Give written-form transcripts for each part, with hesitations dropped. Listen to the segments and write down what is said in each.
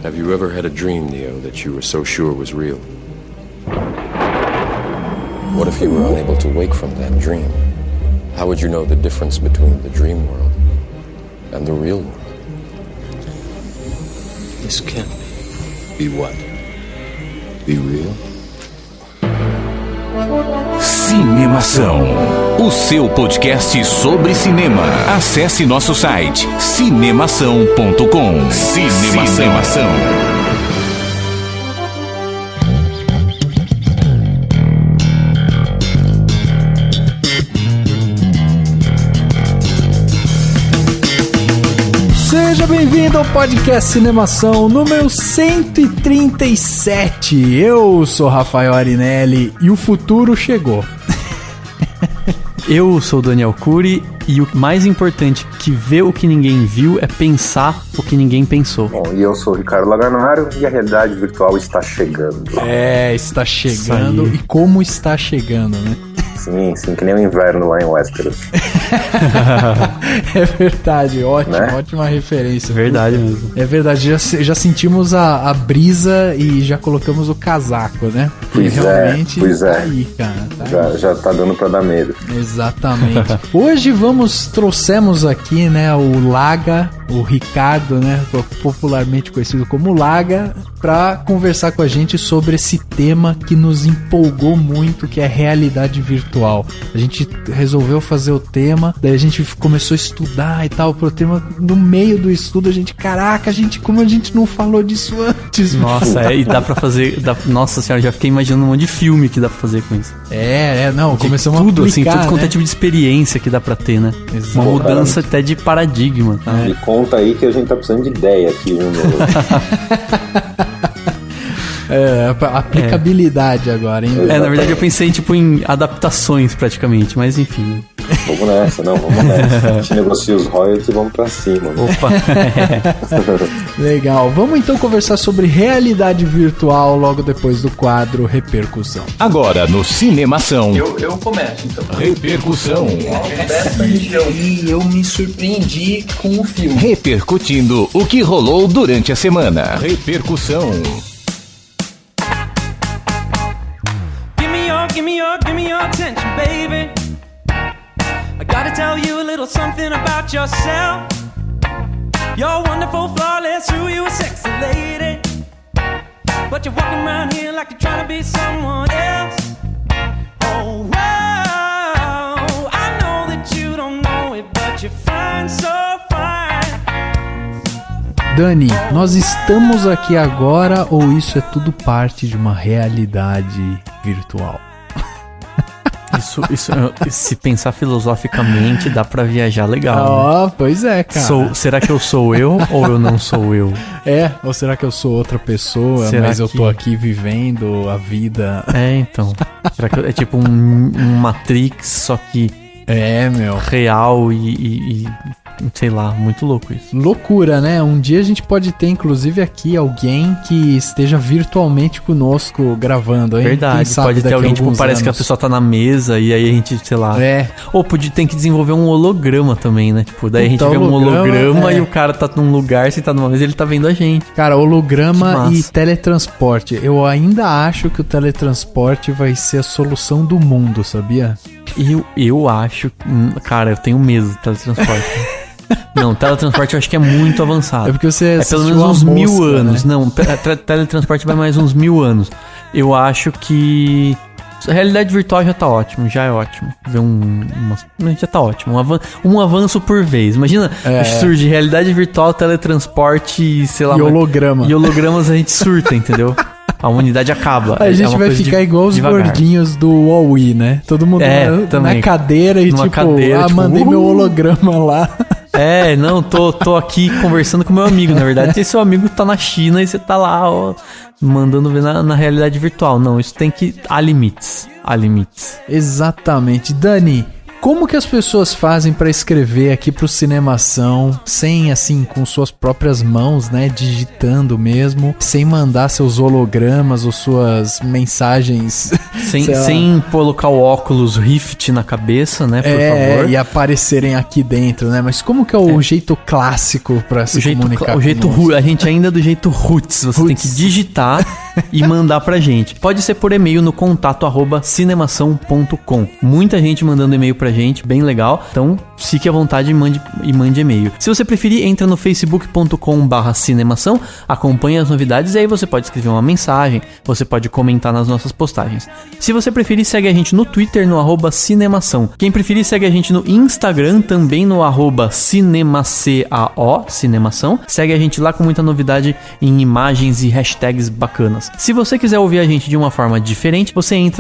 Have you ever had a dream, Neo, that you were so sure was real? What if you were unable to wake from that dream? How would you know the difference between the dream world and the real world? This can't Be what? Be real? Cinemação, o seu podcast sobre cinema. Acesse nosso site cinemação.com. Cinemação. Seja bem-vindo ao podcast Cinemação número 137. Eu sou Rafael Arinelli e o futuro chegou. Eu sou o Daniel Cury e o mais importante que ver o que ninguém viu é pensar o que ninguém pensou. Bom, e eu sou o Ricardo Laganário e a realidade virtual está chegando. Está chegando e como está chegando, né? Sim, que nem o inverno lá em Westeros. É verdade, ótimo, né? Ótima referência. Verdade mesmo. É verdade, já sentimos a brisa e já colocamos o casaco, né? Pois realmente é. Tá aí, cara. Já tá dando pra dar medo. Exatamente. Hoje trouxemos aqui, né, o Laga, o Ricardo, né, popularmente conhecido como Laga, pra conversar com a gente sobre esse tema que nos empolgou muito, que é realidade virtual. A gente resolveu fazer o tema, daí a gente começou a estudar e tal pro tema. No meio do estudo como a gente não falou disso antes? Nossa, e dá pra fazer, nossa senhora, já fiquei imaginando um monte de filme que dá pra fazer com isso. Começamos tudo, a aplicar, tudo quanto é né? tipo de experiência que dá pra ter, né? Exato. Uma mudança até de paradigma. Tá? Me conta aí que a gente tá precisando de ideia aqui, viu, meu? Aplicabilidade agora, hein? Na verdade eu pensei em adaptações praticamente, mas enfim. Vamos nessa. A gente negocia os royalties e vamos pra cima. Opa! Legal, vamos então conversar sobre realidade virtual logo depois do quadro Repercussão. Agora no Cinemação. Eu começo, então. Repercussão. E eu me surpreendi com o filme. Repercutindo o que rolou durante a semana. Repercussão. Give me your attention, baby. I gotta tell you a little something about yourself. You're wonderful, flawless, who you a sexy lady. But you're walking around here like you're trying to be someone else. Oh, wow, I know that you don't know it, but you're fine, so fine. Dani, nós estamos aqui agora ou isso é tudo parte de uma realidade virtual? Isso, se pensar filosoficamente, dá pra viajar legal. Né? Pois é, cara. Será que eu sou eu ou eu não sou eu? Ou será que eu sou outra pessoa, mas eu tô aqui vivendo a vida? Então. Será que é tipo um Matrix, só que real e sei lá, muito louco isso. Loucura, né? Um dia a gente pode ter, inclusive, aqui alguém que esteja virtualmente conosco gravando, hein? Verdade, pode ter alguém, parece que a pessoa tá na mesa e aí a gente, sei lá... Ou tem que desenvolver um holograma também, né? Daí a gente vê um holograma e o cara tá num lugar, sentado numa mesa e ele tá vendo a gente. Cara, holograma e teletransporte. Eu ainda acho que o teletransporte vai ser a solução do mundo, sabia? Eu acho... Cara, eu tenho medo do teletransporte. Não, teletransporte eu acho que é muito avançado. É porque você pelo menos uns 1000 anos. Né? Não, teletransporte vai mais uns 1000 anos. Eu acho que a realidade virtual já tá ótimo, já é ótimo. Ver já tá ótimo. Um avanço por vez. Imagina, surge realidade virtual, teletransporte, sei lá. E holograma. E hologramas a gente surta, entendeu? A humanidade acaba. A gente vai ficar igual os gordinhos do Huawei, né? Todo mundo na cadeira e mandei meu holograma lá. Tô aqui conversando com meu amigo, na verdade. Esse seu amigo tá na China e você tá lá, mandando ver na realidade virtual. Não, isso tem que... Há limites. Exatamente. Dani, como que as pessoas fazem pra escrever aqui pro Cinemação, sem, assim, com suas próprias mãos, né, digitando mesmo, sem mandar seus hologramas ou suas mensagens... Sem colocar o óculos Rift na cabeça, né, por favor. E aparecerem aqui dentro, né, mas como que é o jeito clássico pra se comunicar? O jeito a gente ainda é do jeito roots, você tem que digitar e mandar pra gente. Pode ser por e-mail no contato@cinemação.com. Muita gente mandando e-mail pra gente, bem legal. Então, fique à vontade e mande e-mail. Se você preferir, entra no facebook.com/cinemação, acompanhe as novidades e aí você pode escrever uma mensagem, você pode comentar nas nossas postagens. Se você preferir, segue a gente no Twitter, no @cinemação. Quem preferir, segue a gente no Instagram, também no @cinemacao, cinemação. Segue a gente lá com muita novidade em imagens e hashtags bacanas. Se você quiser ouvir a gente de uma forma diferente, você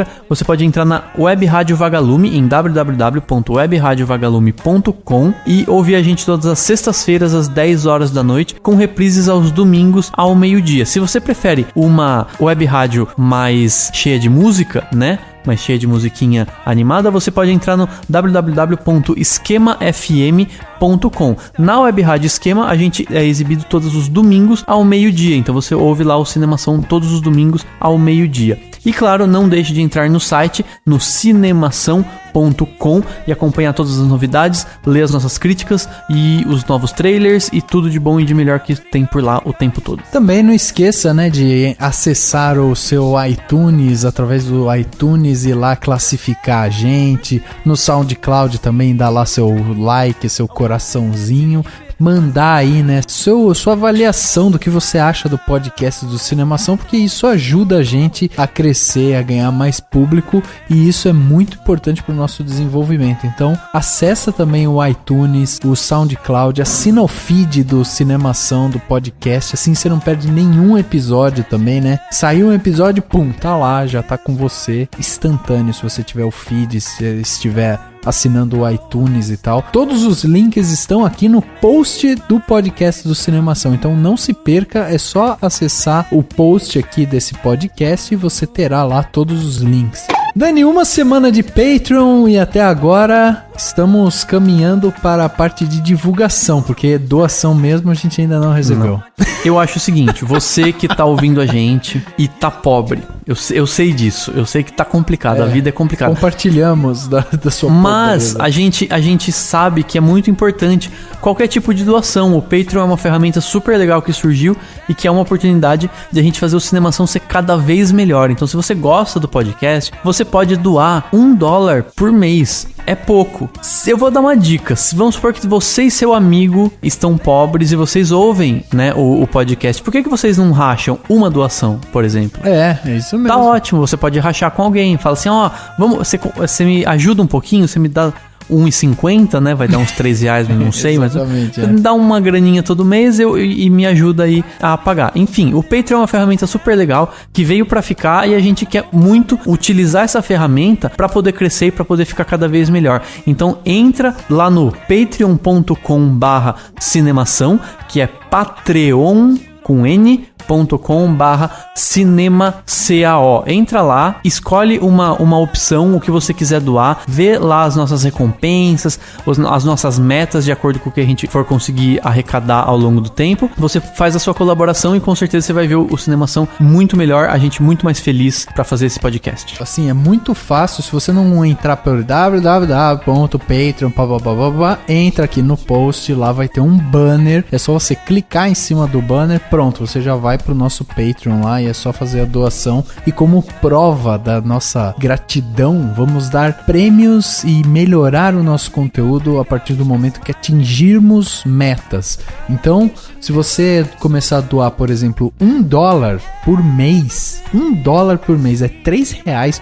pode entrar na Web Rádio Vagalume em www.webradiovagalume.com e ouvir a gente todas as sextas-feiras às 10 horas da noite, com reprises aos domingos ao meio-dia. Se você prefere uma web rádio mais cheia de música, né? Mais cheia de musiquinha animada, você pode entrar no www.esquemafm.com. Na Web Rádio Esquema, a gente é exibido todos os domingos ao meio-dia, então você ouve lá o Cinemação todos os domingos ao meio-dia. E claro, não deixe de entrar no site, no cinemação.com, e acompanhar todas as novidades, ler as nossas críticas e os novos trailers e tudo de bom e de melhor que tem por lá o tempo todo. Também não esqueça, né, de acessar o seu iTunes, através do iTunes, e lá classificar a gente. No SoundCloud também dá lá seu like, seu coraçãozinho. Mandar aí, né, sua avaliação do que você acha do podcast do Cinemação, porque isso ajuda a gente a crescer, a ganhar mais público, e isso é muito importante para o nosso desenvolvimento. Então, acessa também o iTunes, o SoundCloud, assina o feed do Cinemação, do podcast, assim você não perde nenhum episódio também, né? Saiu um episódio, pum, tá lá, já tá com você, instantâneo, se você tiver o feed, se estiver assinando o iTunes e tal. Todos os links estão aqui no post do podcast do Cinemação, então não se perca, é só acessar o post aqui desse podcast e você terá lá todos os links. Dani, uma semana de Patreon e até agora estamos caminhando para a parte de divulgação, porque doação mesmo a gente ainda não recebeu. Não. Eu acho o seguinte, você que tá ouvindo a gente e tá pobre, eu sei disso, eu sei que tá complicado, a vida é complicada. Compartilhamos da sua Mas pobreza. a gente sabe que é muito importante qualquer tipo de doação. O Patreon é uma ferramenta super legal que surgiu e que é uma oportunidade de a gente fazer o Cinemação ser cada vez melhor. Então, se você gosta do podcast, você pode doar $1 por mês. É pouco. Eu vou dar uma dica. Vamos supor que você e seu amigo estão pobres e vocês ouvem, né, o podcast. Por que vocês não racham uma doação, por exemplo? É isso mesmo. Tá ótimo. Você pode rachar com alguém. Fala assim, você me ajuda um pouquinho, você me dá R$1,50, né? Vai dar uns R$3, não sei, mas dá uma graninha todo mês e me ajuda aí a pagar. Enfim, o Patreon é uma ferramenta super legal que veio pra ficar e a gente quer muito utilizar essa ferramenta pra poder crescer e pra poder ficar cada vez melhor. Então entra lá no patreon.com/cinemação, que é patreon.com/cinemacao. Entra lá, escolhe uma opção, o que você quiser doar, vê lá as nossas recompensas, as nossas metas de acordo com o que a gente for conseguir arrecadar ao longo do tempo. Você faz a sua colaboração e com certeza você vai ver o Cinemação muito melhor, a gente muito mais feliz pra fazer esse podcast. Assim, é muito fácil, se você não entrar pelo www.patreon, entra aqui no post, lá vai ter um banner, é só você clicar em cima do banner, pronto, você já vai pro nosso Patreon lá e é só fazer a doação. E como prova da nossa gratidão, vamos dar prêmios e melhorar o nosso conteúdo a partir do momento que atingirmos metas. Então, se você começar a doar, por exemplo, $1 por mês, $1 por mês é R$3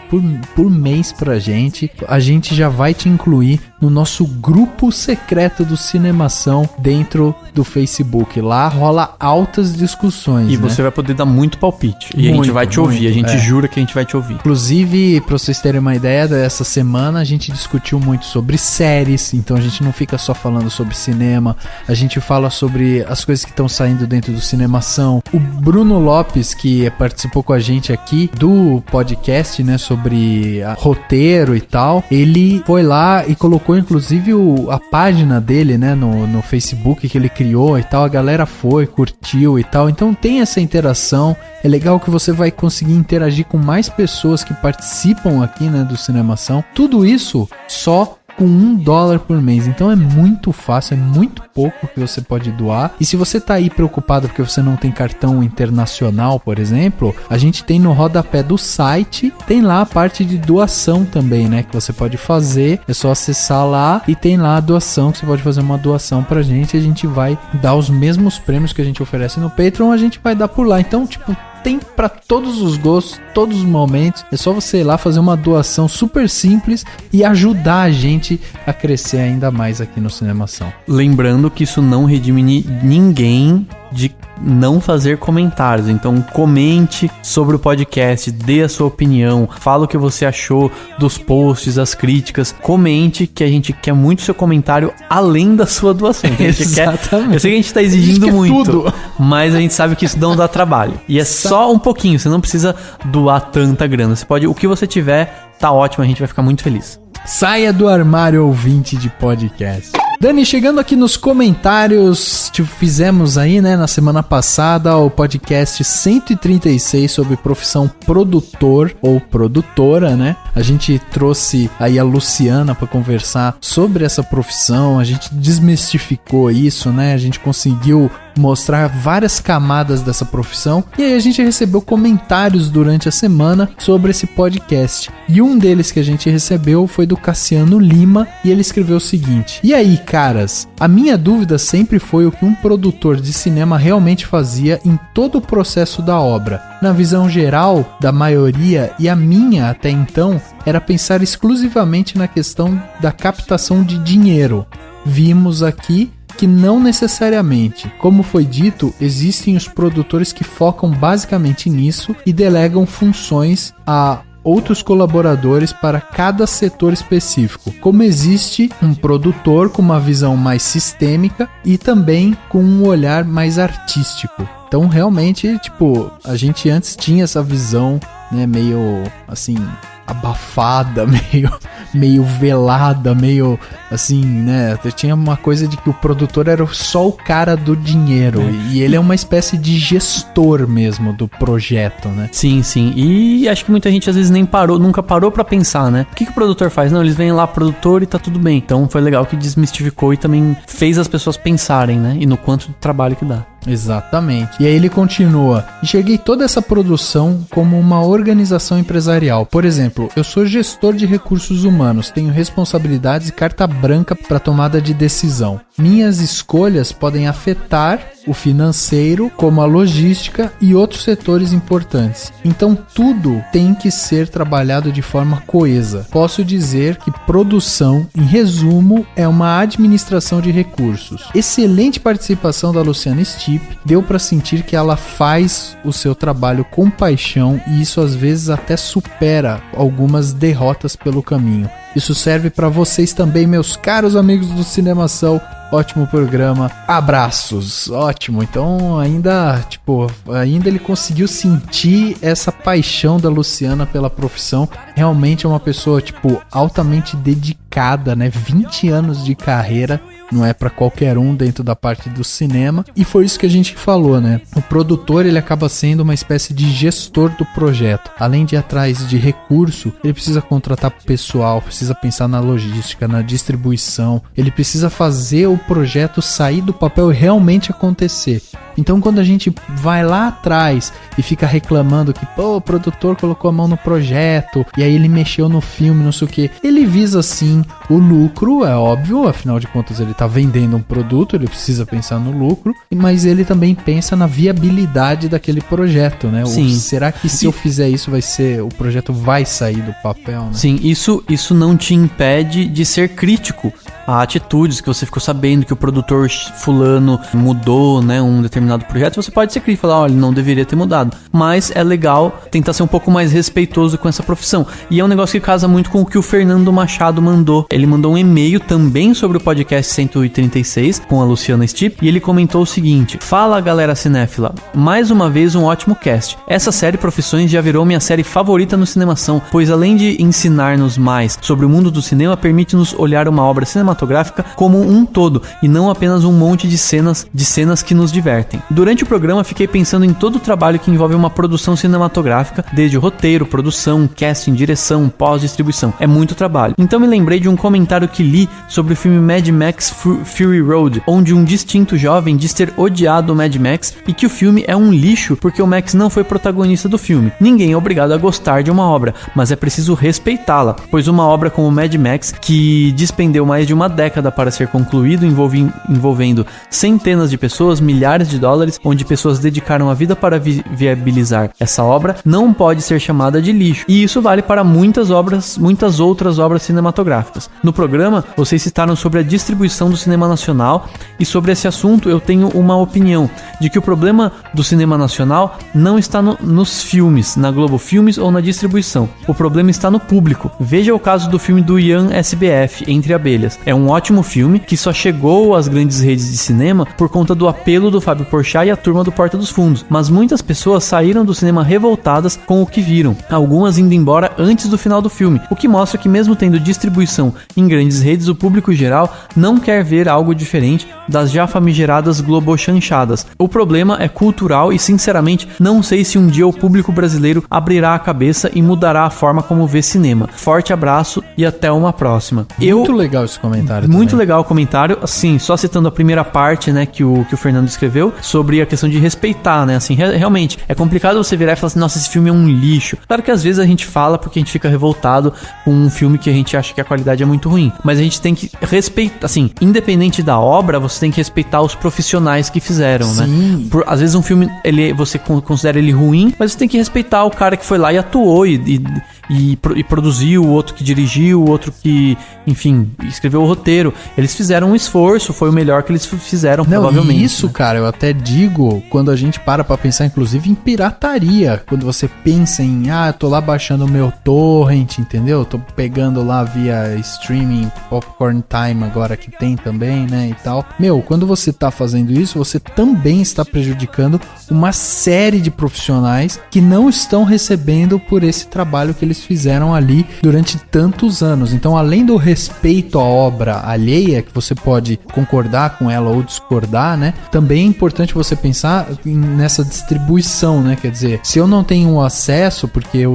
por mês pra gente, a gente já vai te incluir no nosso grupo secreto do Cinemação dentro do Facebook. Lá rola altas discussões. E você vai poder dar muito palpite. E a gente vai te ouvir, a gente jura que a gente vai te ouvir. Inclusive, pra vocês terem uma ideia, dessa semana a gente discutiu muito sobre séries, então a gente não fica só falando sobre cinema, a gente fala sobre as coisas que estão saindo dentro do Cinemação. O Bruno Lopes, que participou com a gente aqui do podcast, né, sobre roteiro e tal, ele foi lá e colocou colocou inclusive a página dele, né, no Facebook que ele criou e tal, a galera foi, curtiu e tal, então tem essa interação, é legal que você vai conseguir interagir com mais pessoas que participam aqui, né, do Cinemação, tudo isso só com $1 por mês, então é muito fácil, é muito pouco que você pode doar. E se você tá aí preocupado porque você não tem cartão internacional, por exemplo, a gente tem no rodapé do site, tem lá a parte de doação também, né, que você pode fazer, é só acessar lá e tem lá a doação, que você pode fazer uma doação pra gente, e a gente vai dar os mesmos prêmios que a gente oferece no Patreon, a gente vai dar por lá. Então, tipo, tem para todos os gostos, todos os momentos. É só você ir lá fazer uma doação super simples e ajudar a gente a crescer ainda mais aqui no Cinemação. Lembrando que isso não redime ninguém de não fazer comentários. Então comente sobre o podcast, dê a sua opinião, fala o que você achou dos posts, as críticas. Comente, que a gente quer muito seu comentário além da sua doação. Então, Exatamente. Eu sei que a gente tá exigindo muito, tudo, mas a gente sabe que isso não dá trabalho. E é só um pouquinho, você não precisa doar tanta grana. Você pode, o que você tiver, tá ótimo, a gente vai ficar muito feliz. Saia do armário, ouvinte de podcast. Dani, chegando aqui nos comentários, fizemos aí, né, na semana passada o podcast 136 sobre profissão produtor ou produtora, né? A gente trouxe aí a Luciana para conversar sobre essa profissão, a gente desmistificou isso, né? A gente conseguiu mostrar várias camadas dessa profissão e aí a gente recebeu comentários durante a semana sobre esse podcast. E um deles que a gente recebeu foi do Cassiano Lima e ele escreveu o seguinte: e aí, caras, a minha dúvida sempre foi o que um produtor de cinema realmente fazia em todo o processo da obra. Na visão geral da maioria e a minha até então era pensar exclusivamente na questão da captação de dinheiro. Vimos aqui que não necessariamente. Como foi dito, existem os produtores que focam basicamente nisso e delegam funções a outros colaboradores para cada setor específico. Como existe um produtor com uma visão mais sistêmica e também com um olhar mais artístico. Então, realmente, tipo, a gente antes tinha essa visão, né, meio assim, abafada, meio velada, meio assim, né? Tinha uma coisa de que o produtor era só o cara do dinheiro e ele é uma espécie de gestor mesmo do projeto, né? Sim, sim. E acho que muita gente às vezes nunca parou pra pensar, né? O que o produtor faz? Não, eles vêm lá, produtor, e tá tudo bem. Então foi legal que desmistificou e também fez as pessoas pensarem, né? E no quanto de trabalho que dá. Exatamente. E aí ele continua: enxerguei toda essa produção como uma organização empresarial. Por exemplo, eu sou gestor de recursos humanos, tenho responsabilidades e carta branca para tomada de decisão. Minhas escolhas podem afetar o financeiro, como a logística e outros setores importantes. Então tudo tem que ser trabalhado de forma coesa. Posso dizer que produção, em resumo, é uma administração de recursos. Excelente participação da Luciana Stipp, deu para sentir que ela faz o seu trabalho com paixão e isso às vezes até supera algumas derrotas pelo caminho. Isso serve para vocês também, meus caros amigos do Cinemação. Ótimo programa, abraços, ótimo. Então ainda ele conseguiu sentir essa paixão da Luciana pela profissão. Realmente é uma pessoa, altamente dedicada, né? 20 anos de carreira, não é pra qualquer um dentro da parte do cinema. E foi isso que a gente falou, né? O produtor, ele acaba sendo uma espécie de gestor do projeto. Além de ir atrás de recurso, ele precisa contratar pessoal, precisa pensar na logística, na distribuição. Ele precisa fazer o projeto sair do papel e realmente acontecer. Então quando a gente vai lá atrás e fica reclamando que o produtor colocou a mão no projeto e aí ele mexeu no filme, não sei o que, ele visa sim o lucro, é óbvio, afinal de contas ele tá vendendo um produto, ele precisa pensar no lucro, mas ele também pensa na viabilidade daquele projeto, né? Sim. Será que se eu fizer isso o projeto vai sair do papel, né? Sim, isso não te impede de ser crítico a atitudes que você ficou sabendo que o produtor fulano mudou, né, um determinado determinado projeto, você pode ser crítico e falar, olha, não deveria ter mudado. Mas é legal tentar ser um pouco mais respeitoso com essa profissão. E é um negócio que casa muito com o que o Fernando Machado mandou. Ele mandou um e-mail também sobre o podcast 136 com a Luciana Stipp e ele comentou o seguinte: fala, galera cinéfila, mais uma vez um ótimo cast. Essa série Profissões já virou minha série favorita no Cinemação, pois além de ensinar-nos mais sobre o mundo do cinema, permite-nos olhar uma obra cinematográfica como um todo e não apenas um monte de cenas que nos divertem. Durante o programa fiquei pensando em todo o trabalho que envolve uma produção cinematográfica, desde roteiro, produção, casting, direção, pós-distribuição. É muito trabalho. Então me lembrei de um comentário que li sobre o filme Mad Max Fury Road, onde um distinto jovem diz ter odiado o Mad Max e que o filme é um lixo porque o Max não foi protagonista do filme. Ninguém é obrigado a gostar de uma obra, mas é preciso respeitá-la, pois uma obra como Mad Max, que despendeu mais de uma década para ser concluído, envolvendo centenas de pessoas, milhares de dólares, onde pessoas dedicaram a vida para viabilizar essa obra, não pode ser chamada de lixo. E isso vale para muitas outras obras cinematográficas. No programa, vocês citaram sobre a distribuição do cinema nacional, e sobre esse assunto eu tenho uma opinião, de que o problema do cinema nacional não está nos filmes, na Globo Filmes ou na distribuição. O problema está no público. Veja o caso do filme do Ian SBF, Entre Abelhas. É um ótimo filme que só chegou às grandes redes de cinema por conta do apelo do Fábio Porchat e a turma do Porta dos Fundos, mas muitas pessoas saíram do cinema revoltadas com o que viram, algumas indo embora antes do final do filme, o que mostra que mesmo tendo distribuição em grandes redes, o público geral não quer ver algo diferente das já famigeradas globochanchadas. O problema é cultural e, sinceramente, não sei se um dia o público brasileiro abrirá a cabeça e mudará a forma como vê cinema. Forte abraço e até uma próxima. Muito legal esse comentário. Muito também. Legal o comentário, assim, só citando a primeira parte, né, que o Fernando escreveu, sobre a questão de respeitar, né, assim, realmente, é complicado você virar e falar assim, nossa, esse filme é um lixo. Claro que às vezes a gente fala porque a gente fica revoltado com um filme que a gente acha que a qualidade é muito ruim, mas a gente tem que respeitar, assim, independente da obra, você tem que respeitar os profissionais que fizeram, né? Às vezes um filme, você considera ele ruim, mas você tem que respeitar o cara que foi lá e atuou e produziu, o outro que dirigiu, o outro que, enfim, escreveu o roteiro. Eles fizeram um esforço, foi o melhor que eles fizeram, provavelmente. E isso, né? Cara, eu até digo, quando a gente para pensar, inclusive, em pirataria, quando você pensa em, eu tô lá baixando o meu torrent, entendeu? Tô pegando lá via streaming, Popcorn Time agora que tem também, né, e tal. Quando você tá fazendo isso, você também está prejudicando uma série de profissionais que não estão recebendo por esse trabalho que eles fizeram ali durante tantos anos. Então, além do respeito à obra alheia, que você pode concordar com ela ou discordar, né? Também é importante você pensar nessa distribuição, né? Quer dizer, se eu não tenho acesso, porque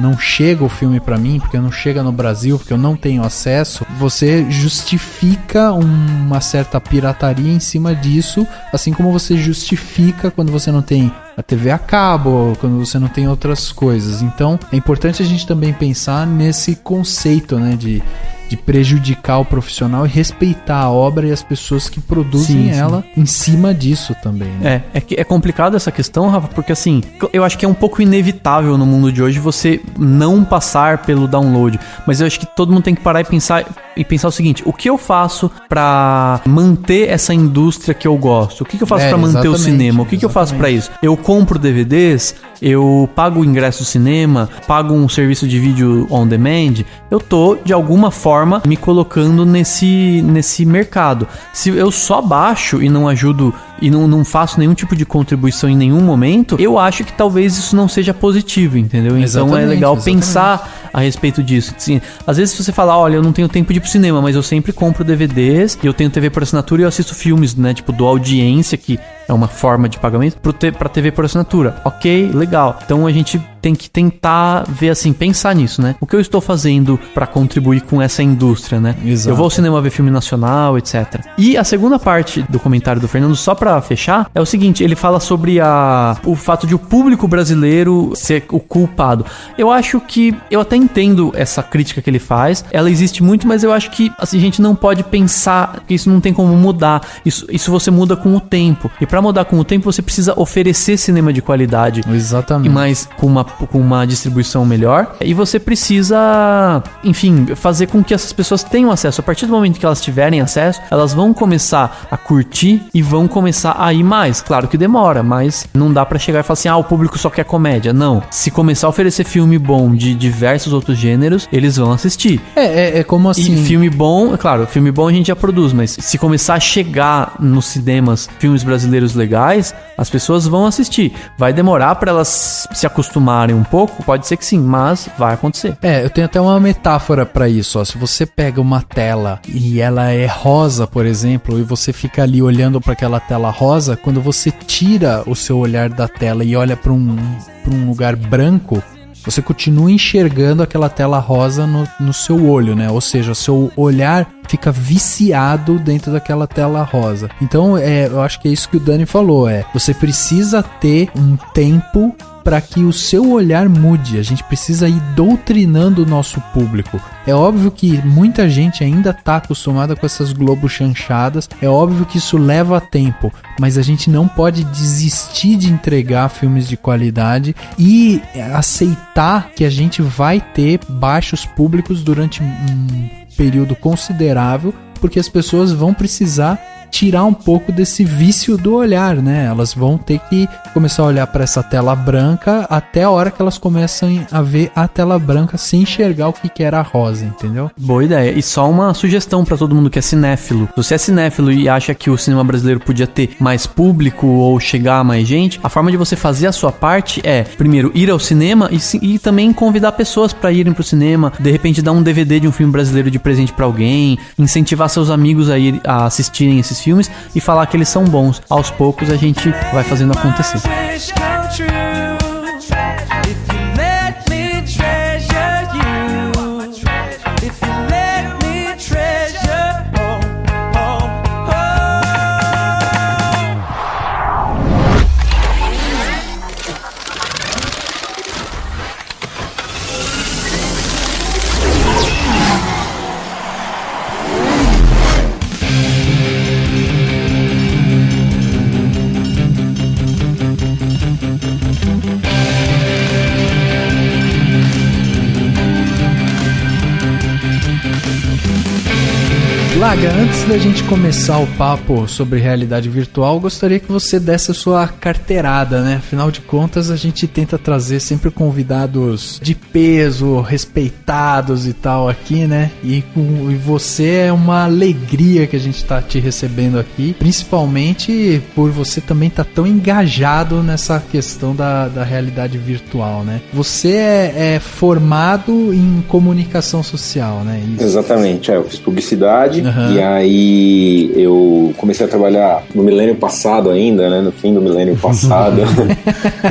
não chega o filme pra mim, porque não chega no Brasil, porque eu não tenho acesso, você justifica uma certa pirataria em cima disso, assim como você justifica quando você não tem a TV a cabo, quando você não tem outras coisas. Então, é importante a gente também pensar nesse conceito, né, de prejudicar o profissional e respeitar a obra e as pessoas que produzem ela em cima disso também, né? É complicado essa questão, Rafa, porque assim, eu acho que é um pouco inevitável no mundo de hoje você não passar pelo download, mas eu acho que todo mundo tem que parar e pensar o seguinte: o que eu faço pra manter essa indústria que eu gosto? O que eu faço pra manter o cinema? O que eu faço pra isso? Eu compro DVDs? Eu pago o ingresso do cinema? Pago um serviço de vídeo on demand? Eu tô, de alguma forma, me colocando nesse mercado. Se eu só baixo e não ajudo e não faço nenhum tipo de contribuição em nenhum momento, eu acho que talvez isso não seja positivo, entendeu? Então é legal pensar a respeito disso. Assim, às vezes você fala, olha, eu não tenho tempo de ir pro cinema, mas eu sempre compro DVDs, eu tenho TV por assinatura e eu assisto filmes, né? Tipo, do Audiência, que é uma forma de pagamento, pra TV por assinatura. Ok, legal. Então a gente tem que tentar ver assim, pensar nisso, né? O que eu estou fazendo pra contribuir com essa indústria, né? Exato. Eu vou ao cinema ver filme nacional, etc. E a segunda parte do comentário do Fernando, só pra fechar, é o seguinte: ele fala sobre o fato de o público brasileiro ser o culpado. Eu acho que, eu até entendo essa crítica que ele faz, ela existe muito, mas eu acho que assim, a gente não pode pensar que isso não tem como mudar. Isso você muda com o tempo. E pra mudar com o tempo, você precisa oferecer cinema de qualidade. Exatamente. E mais com uma distribuição melhor. E você precisa, enfim, fazer com que essas pessoas tenham acesso. A partir do momento que elas tiverem acesso, elas vão começar a curtir e vão começar a ir mais. Claro que demora, mas não dá pra chegar e falar assim, o público só quer comédia. Não. Se começar a oferecer filme bom de diversos outros gêneros, eles vão assistir. É como assim... E filme bom, claro, filme bom a gente já produz, mas se começar a chegar nos cinemas filmes brasileiros legais, as pessoas vão assistir. Vai demorar pra elas se acostumarem um pouco? Pode ser que sim, mas vai acontecer. Eu tenho até uma metáfora pra isso, ó. Se você pega uma tela e ela é rosa, por exemplo, e você fica ali olhando pra aquela tela rosa, quando você tira o seu olhar da tela e olha pra um lugar branco, você continua enxergando aquela tela rosa no seu olho, né? Ou seja, seu olhar fica viciado dentro daquela tela rosa. Então, eu acho que é isso que o Dani falou, você precisa ter um tempo para que o seu olhar mude. A gente precisa ir doutrinando o nosso público. É óbvio que muita gente ainda está acostumada com essas Globo chanchadas. É óbvio que isso leva tempo, mas a gente não pode desistir de entregar filmes de qualidade e aceitar que a gente vai ter baixos públicos durante um período considerável, porque as pessoas vão precisar tirar um pouco desse vício do olhar, né? Elas vão ter que começar a olhar para essa tela branca até a hora que elas começam a ver a tela branca sem enxergar o que era a rosa, entendeu? Boa ideia. E só uma sugestão para todo mundo que é cinéfilo. Se você é cinéfilo e acha que o cinema brasileiro podia ter mais público ou chegar a mais gente, a forma de você fazer a sua parte é, primeiro, ir ao cinema e também convidar pessoas para irem pro cinema, de repente dar um DVD de um filme brasileiro de presente para alguém, incentivar seus amigos a assistirem esses filmes e falar que eles são bons. Aos poucos a gente vai fazendo acontecer. Laga, antes da gente começar o papo sobre realidade virtual, gostaria que você desse a sua carteirada, né? Afinal de contas, a gente tenta trazer sempre convidados de peso, respeitados e tal aqui, né? E você é uma alegria que a gente tá te recebendo aqui, principalmente por você também tá tão engajado nessa questão da realidade virtual, né? Você é formado em comunicação social, né? Isso. Exatamente, eu fiz publicidade. E aí eu comecei a trabalhar no milênio passado ainda, né? No fim do milênio passado.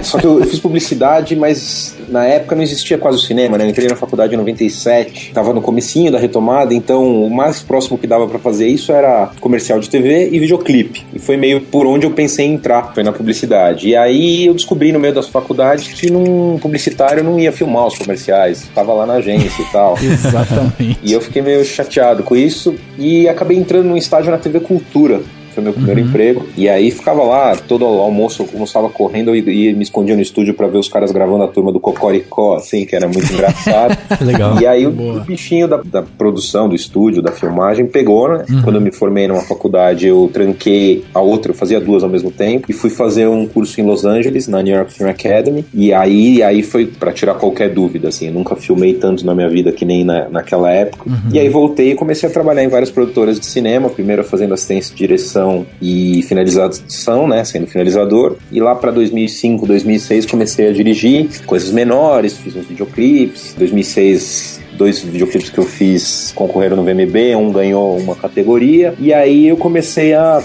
Só que eu fiz publicidade, mas na época não existia quase o cinema, né? Eu entrei na faculdade em 97, tava no comecinho da retomada, então o mais próximo que dava pra fazer isso era comercial de TV e videoclipe. E foi meio por onde eu pensei em entrar, foi na publicidade. E aí eu descobri no meio da faculdade que num publicitário não ia filmar os comerciais, tava lá na agência e tal. Exatamente. E eu fiquei meio chateado com isso e acabei entrando num estágio na TV Cultura. Foi meu primeiro emprego. E aí ficava lá, todo almoço eu almoçava correndo e me escondia no estúdio pra ver os caras gravando a turma do Cocoricó, assim, que era muito engraçado. Legal. E aí o bichinho da produção, do estúdio, da filmagem, pegou, né? Quando eu me formei numa faculdade, eu tranquei a outra, eu fazia duas ao mesmo tempo, e fui fazer um curso em Los Angeles, na New York Film Academy, e aí foi pra tirar qualquer dúvida, assim, eu nunca filmei tanto na minha vida que nem naquela época. E aí voltei e comecei a trabalhar em várias produtoras de cinema, primeiro fazendo assistência de direção e finalização, né, sendo finalizador, e lá pra 2005, 2006 comecei a dirigir coisas menores, fiz uns videoclipes. Em 2006 2 videoclipes que eu fiz concorreram no VMB, um ganhou uma categoria, e aí eu comecei a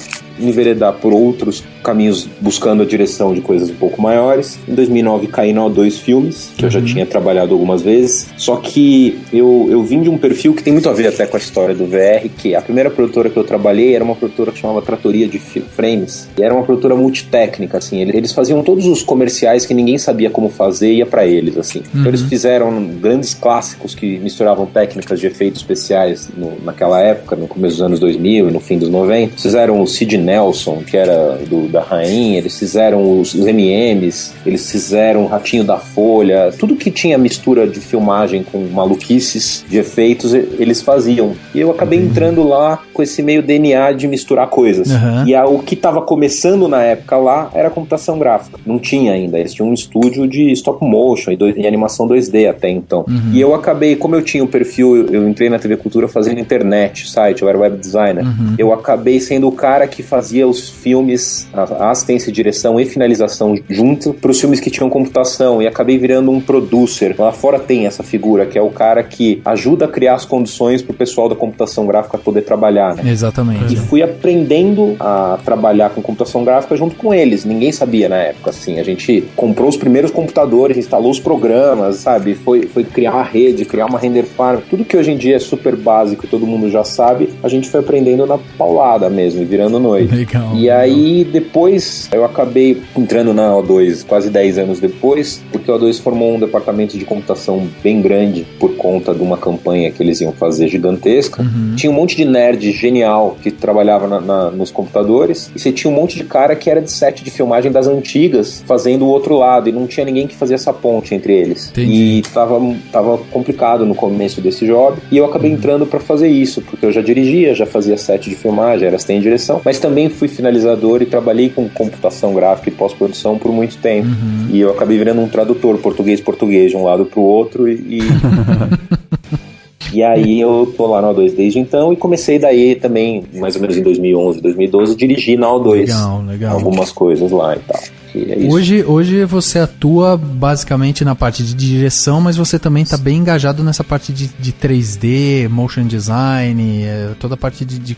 enveredar por outros caminhos buscando a direção de coisas um pouco maiores. Em 2009 caí na O2 Filmes, que eu já tinha trabalhado algumas vezes, só que eu vim de um perfil que tem muito a ver até com a história do VR, que a primeira produtora que eu trabalhei era uma produtora que chamava Tratoria de Frames, e era uma produtora multitécnica, assim, eles faziam todos os comerciais que ninguém sabia como fazer, ia pra eles, assim. Então eles fizeram grandes clássicos que misturavam técnicas de efeitos especiais naquela época, no começo dos anos 2000 e no fim dos 90. Fizeram o Sid Nelson, que era da Rainha, eles fizeram os M&M's, eles fizeram o Ratinho da Folha, tudo que tinha mistura de filmagem com maluquices de efeitos, eles faziam. E eu acabei entrando lá com esse meio DNA de misturar coisas. E o que estava começando na época lá era computação gráfica. Não tinha ainda, eles tinham um estúdio de stop motion e animação 2D até então. E eu acabei, como eu tinha um perfil, eu entrei na TV Cultura fazendo internet, site, eu era web designer. Eu acabei sendo o cara que fazia os filmes, a assistência de direção e finalização junto para os filmes que tinham computação, e acabei virando um producer. Lá fora tem essa figura, que é o cara que ajuda a criar as condições para o pessoal da computação gráfica poder trabalhar, né? Exatamente. E fui aprendendo a trabalhar com computação gráfica junto com eles. Ninguém sabia na época, assim. A gente comprou os primeiros computadores, instalou os programas, sabe? Foi criar uma rede, criar uma render farm. Tudo que hoje em dia é super básico, todo mundo já sabe, a gente foi aprendendo na paulada mesmo, virando noite. Legal. E aí, depois, eu acabei entrando na O2 quase 10 anos depois, porque a O2 formou um departamento de computação bem grande por conta de uma campanha que eles iam fazer gigantesca. Tinha um monte de nerd genial que trabalhava nos computadores, e você tinha um monte de cara que era de set de filmagem das antigas, fazendo o outro lado, e não tinha ninguém que fazia essa ponte entre eles. Entendi. E tava complicado no começo desse job, e eu acabei entrando pra fazer isso, porque eu já dirigia, já fazia set de filmagem, era assistente de direção, mas também fui finalizador e trabalhei com computação gráfica e pós-produção por muito tempo. E eu acabei virando um tradutor português-português de um lado pro outro E aí eu tô lá na O2 desde então, e comecei daí também, mais ou menos em 2011, 2012, dirigir na O2. Legal. Algumas coisas lá e tal. E é isso. Hoje você atua basicamente na parte de direção, mas você também tá bem engajado nessa parte de 3D, motion design, toda a parte de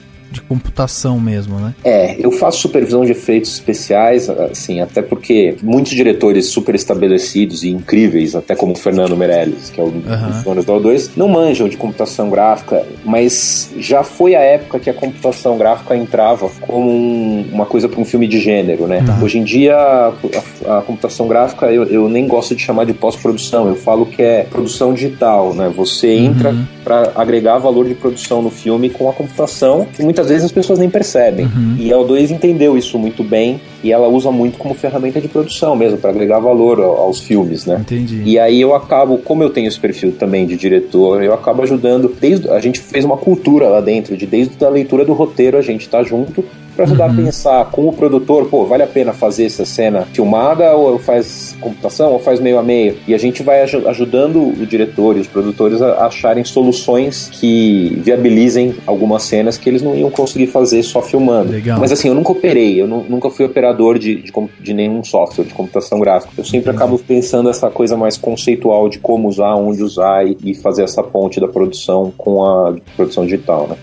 computação mesmo, né? Eu faço supervisão de efeitos especiais, assim, até porque muitos diretores super estabelecidos e incríveis, até como o Fernando Meirelles, que é um dos donos da O2, não manjam de computação gráfica, mas já foi a época que a computação gráfica entrava como uma coisa para um filme de gênero, né? Hoje em dia, a computação gráfica, eu nem gosto de chamar de pós-produção, eu falo que é produção digital, né? Você entra para agregar valor de produção no filme com a computação, e muitas vezes as pessoas nem percebem. E a O2 entendeu isso muito bem, e ela usa muito como ferramenta de produção mesmo, para agregar valor aos filmes, né? Entendi. E aí eu acabo, como eu tenho esse perfil também de diretor, eu acabo ajudando, a gente fez uma cultura lá dentro, desde a leitura do roteiro a gente tá junto, para ajudar a pensar com o produtor, vale a pena fazer essa cena filmada, ou faz computação, ou faz meio a meio? E a gente vai ajudando o diretor e os produtores a acharem soluções que viabilizem algumas cenas que eles não iam conseguir fazer só filmando. Legal. Mas assim, eu nunca operei, eu nunca fui operador de nenhum software de computação gráfica. Eu sempre acabo pensando essa coisa mais conceitual de como usar, onde usar e fazer essa ponte da produção com a produção digital, né?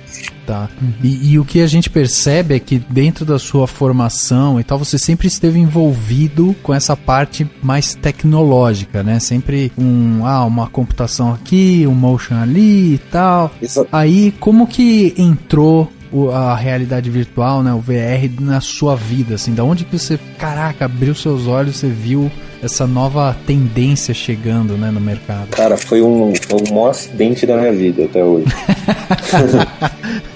Tá. E o que a gente percebe é que dentro da sua formação e tal, você sempre esteve envolvido com essa parte mais tecnológica, né? Sempre uma computação aqui, um motion ali e tal. Exato. Aí, como que entrou a realidade virtual, né, o VR, na sua vida, assim? Da onde que você, abriu seus olhos, você viu essa nova tendência chegando, né, no mercado? Cara, foi o maior acidente da minha vida até hoje.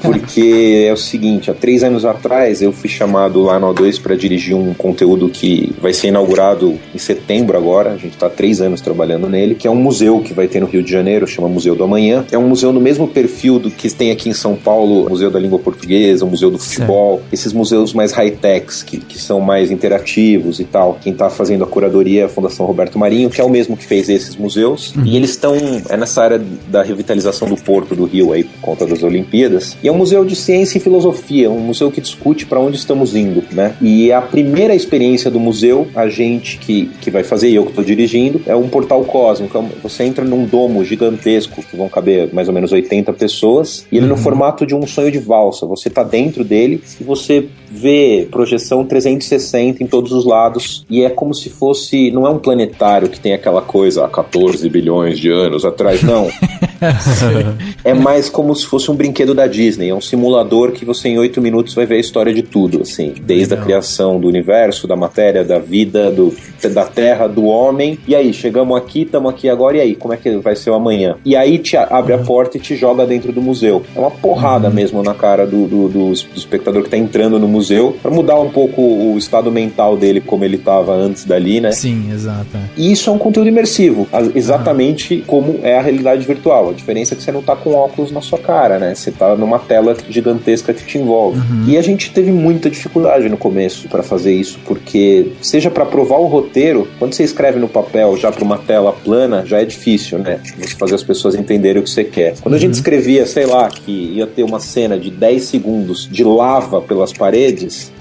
Porque é o seguinte, há 3 anos atrás eu fui chamado lá no O2 para dirigir um conteúdo que vai ser inaugurado em setembro agora, a gente tá há 3 anos trabalhando nele, que é um museu que vai ter no Rio de Janeiro, chama Museu do Amanhã. É um museu no mesmo perfil do que tem aqui em São Paulo, o Museu da Língua Portuguesa, o Museu do Futebol, esses museus mais high-techs, que são mais interativos e tal. Quem tá fazendo a curadoria a Fundação Roberto Marinho, que é o mesmo que fez esses museus, e eles estão nessa área da revitalização do Porto do Rio aí por conta das Olimpíadas, e é um museu de ciência e filosofia, um museu que discute para onde estamos indo, né? E a primeira experiência do museu, a gente que vai fazer, e eu que estou dirigindo, é um portal cósmico. Você entra num domo gigantesco, que vão caber mais ou menos 80 pessoas, e ele no formato de um sonho de valsa. Você tá dentro dele e você vê projeção 360 em todos os lados, e é como se fosse, não é um planetário que tem aquela coisa há 14 bilhões de anos atrás, não. É mais como se fosse um brinquedo da Disney, é um simulador que você em 8 minutos vai ver a história de tudo, assim, desde a criação do universo, da matéria, da vida, da terra, do homem, e aí, chegamos aqui, estamos aqui agora, e aí, como é que vai ser o amanhã? E aí te abre a porta e te joga dentro do museu. É uma porrada mesmo na cara do espectador que tá entrando no museu, pra mudar um pouco o estado mental dele, como ele tava antes dali, né? Sim, exato. E isso é um conteúdo imersivo, exatamente como é a realidade virtual. A diferença é que você não tá com óculos na sua cara, né? Você tá numa tela gigantesca que te envolve. E a gente teve muita dificuldade no começo pra fazer isso, porque seja pra provar o roteiro, quando você escreve no papel já pra uma tela plana, já é difícil, né? Você fazer as pessoas entenderem o que você quer. Quando a gente escrevia, sei lá, que ia ter uma cena de 10 segundos de lava pelas paredes,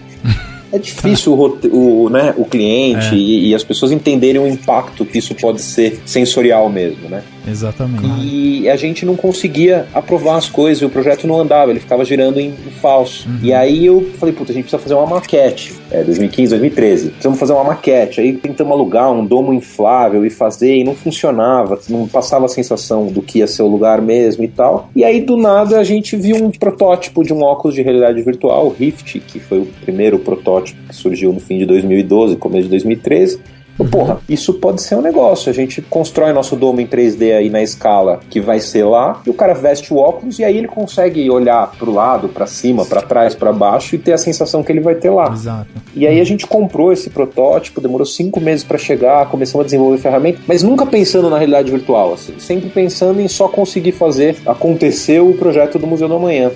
é difícil o cliente e as pessoas entenderem o impacto que isso pode ser sensorial mesmo, né? Exatamente. E a gente não conseguia aprovar as coisas, e o projeto não andava, ele ficava girando em falso. E aí eu falei, puta, a gente precisa fazer uma maquete. 2015, 2013. Precisamos fazer uma maquete. Aí tentamos alugar um domo inflável e fazer, e não funcionava, não passava a sensação do que ia ser o lugar mesmo e tal. E aí, do nada, a gente viu um protótipo de um óculos de realidade virtual, o Rift, que foi o primeiro protótipo que surgiu no fim de 2012, começo de 2013. Porra, isso pode ser um negócio. A gente constrói nosso domo em 3D aí na escala que vai ser lá, e o cara veste o óculos e aí ele consegue olhar pro lado, pra cima, pra trás, pra baixo e ter a sensação que ele vai ter lá. Exato. E aí a gente comprou esse protótipo, demorou 5 meses pra chegar, começamos a desenvolver ferramenta, mas nunca pensando na realidade virtual, assim, sempre pensando em só conseguir fazer acontecer o projeto do Museu do Amanhã.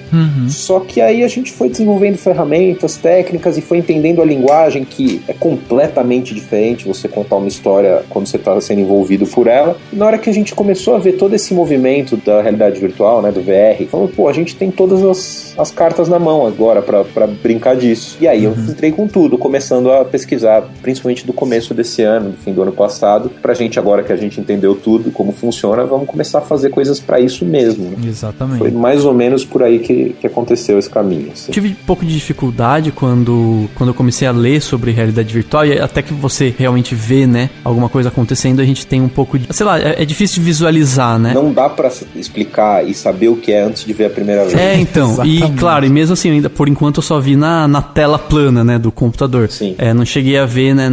Só que aí a gente foi desenvolvendo ferramentas, técnicas, e foi entendendo a linguagem, que é completamente diferente você contar uma história quando você está sendo envolvido por ela. E na hora que a gente começou a ver todo esse movimento da realidade virtual, né, do VR, falando, pô, a gente tem todas as cartas na mão agora para brincar disso. E aí eu entrei com tudo, começando a pesquisar, principalmente do começo desse ano, do fim do ano passado, pra gente, agora que a gente entendeu tudo, como funciona, vamos começar a fazer coisas para isso mesmo. Né? Exatamente. Foi mais ou menos por aí que aconteceu esse caminho. Assim. Tive um pouco de dificuldade quando eu comecei a ler sobre realidade virtual, e até que você realmente vê, né, alguma coisa acontecendo, a gente tem um pouco de... Sei lá, é difícil de visualizar, né? Não dá pra explicar e saber o que é antes de ver a primeira vez. Então, e claro, e mesmo assim, ainda por enquanto eu só vi na tela plana, né, do computador. Sim. Não cheguei a ver, né,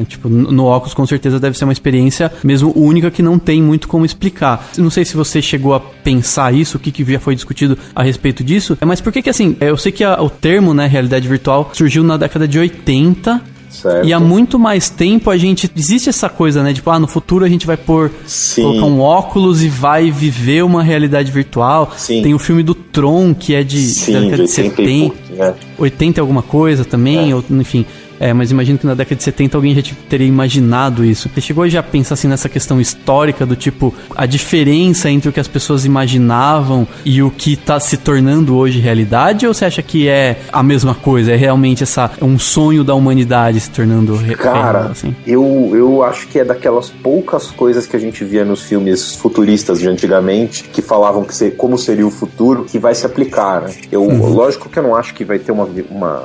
tipo, no óculos, com certeza deve ser uma experiência mesmo única que não tem muito como explicar. Não sei se você chegou a pensar isso, o que já foi discutido a respeito disso, mas por que assim, eu sei que o termo, né, realidade virtual surgiu na década de 80, certo. E há muito mais tempo existe essa coisa, né? Tipo, no futuro a gente vai colocar um óculos e vai viver uma realidade virtual. Sim. Tem o filme do Tron, que é da década de 70, 80 e alguma coisa também, enfim... mas imagino que na década de 70 alguém já teria imaginado isso. Você chegou já a pensar assim nessa questão histórica do tipo, a diferença entre o que as pessoas imaginavam e o que tá se tornando hoje realidade? Ou você acha que é a mesma coisa? É realmente um sonho da humanidade se tornando real, assim? Eu acho que é daquelas poucas coisas que a gente via nos filmes futuristas de antigamente, que falavam como seria o futuro, que vai se aplicar, né? Lógico que eu não acho que vai ter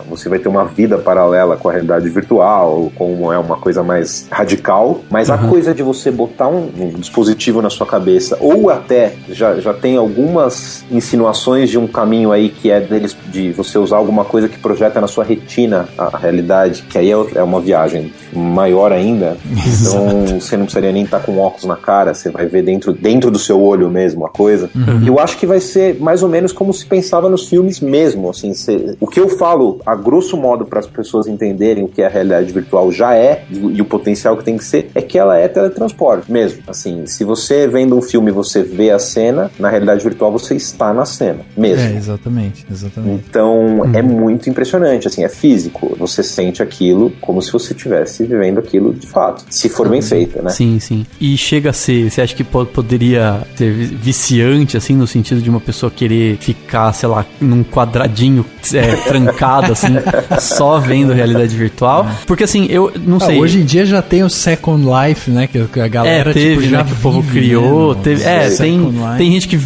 você vai ter uma vida paralela com a realidade virtual, como é uma coisa mais radical, mas a coisa de você botar um dispositivo na sua cabeça, ou até já tem algumas insinuações de um caminho aí que é de você usar alguma coisa que projeta na sua retina a realidade, que aí é uma viagem maior ainda. Então você não precisaria nem estar com óculos na cara, você vai ver dentro do seu olho mesmo a coisa. Eu acho que vai ser mais ou menos como se pensava nos filmes mesmo, assim, o que eu falo a grosso modo para as pessoas entenderem entenderem o que a realidade virtual já é e o potencial que tem que ser, é que ela é teletransporte mesmo. Assim, se você vendo um filme, você vê a cena, na realidade virtual você está na cena mesmo. Exatamente. Então, é muito impressionante, assim, é físico. Você sente aquilo como se você estivesse vivendo aquilo de fato, se for bem feita, né? Sim. E chega a ser, você acha que poderia ser viciante, assim, no sentido de uma pessoa querer ficar, sei lá, num quadradinho trancado, assim, só vendo realidade virtual? Porque, assim, eu não sei. Hoje em dia já tem o Second Life, né? Que a galera teve, já que o povo criou. Tem gente que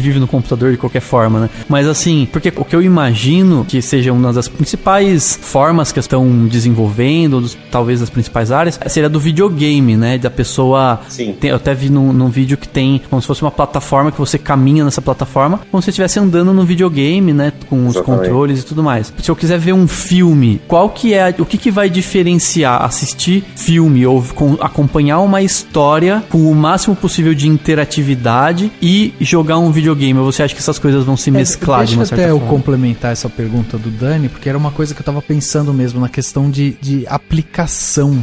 vive no computador de qualquer forma, né? Mas, assim, porque o que eu imagino que seja uma das principais formas que estão desenvolvendo, talvez das principais áreas, seria do videogame, né? Da pessoa... Sim. Eu até vi num vídeo que tem como se fosse uma plataforma que você caminha nessa plataforma, como se você estivesse andando no videogame, né? Com os controles e tudo mais. Se eu quiser ver um filme, o que vai diferenciar assistir filme ou acompanhar uma história com o máximo possível de interatividade e jogar um videogame? Ou você acha que essas coisas vão se mesclar de uma certa forma? Deixa até eu complementar essa pergunta do Dani, porque era uma coisa que eu tava pensando mesmo na questão de aplicação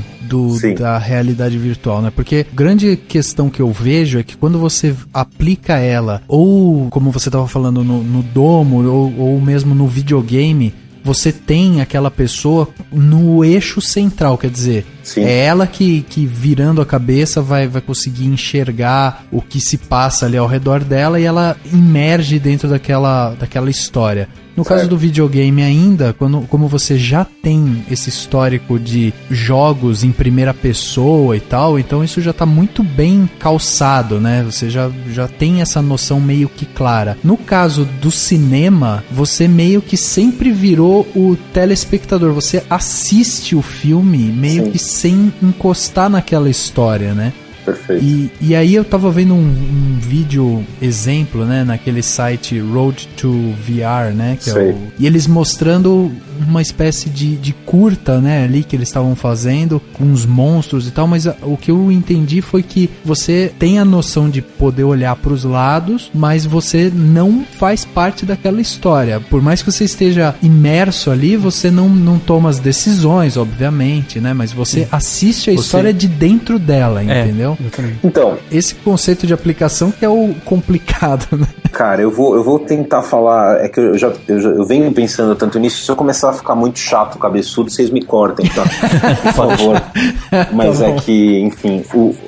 da realidade virtual, né? Porque a grande questão que eu vejo é que quando você aplica ela, ou como você tava falando no domo, ou mesmo no videogame, você tem aquela pessoa no eixo central, quer dizer, Sim. É ela que virando a cabeça vai conseguir enxergar o que se passa ali ao redor dela e ela imerge dentro daquela história. No caso do videogame ainda, como você já tem esse histórico de jogos em primeira pessoa e tal, então isso já tá muito bem calçado, né? Você já tem essa noção meio que clara. No caso do cinema, você meio que sempre virou o telespectador. Você assiste o filme meio Sim. que sem encostar naquela história, né? Perfeito. E aí eu tava vendo um vídeo exemplo, né, naquele site Road to VR, né, que e eles mostrando uma espécie de curta, né, ali que eles estavam fazendo com uns monstros e tal, mas o que eu entendi foi que você tem a noção de poder olhar para os lados, mas você não faz parte daquela história. Por mais que você esteja imerso ali, você não toma as decisões, obviamente, né, mas você assiste a história de dentro dela, entendeu? Então, esse conceito de aplicação que é o complicado, né? Cara, eu vou tentar falar. É que eu venho pensando tanto nisso. Se eu começar a ficar muito chato, cabeçudo, vocês me cortem, tá? Por favor. Mas é que, enfim,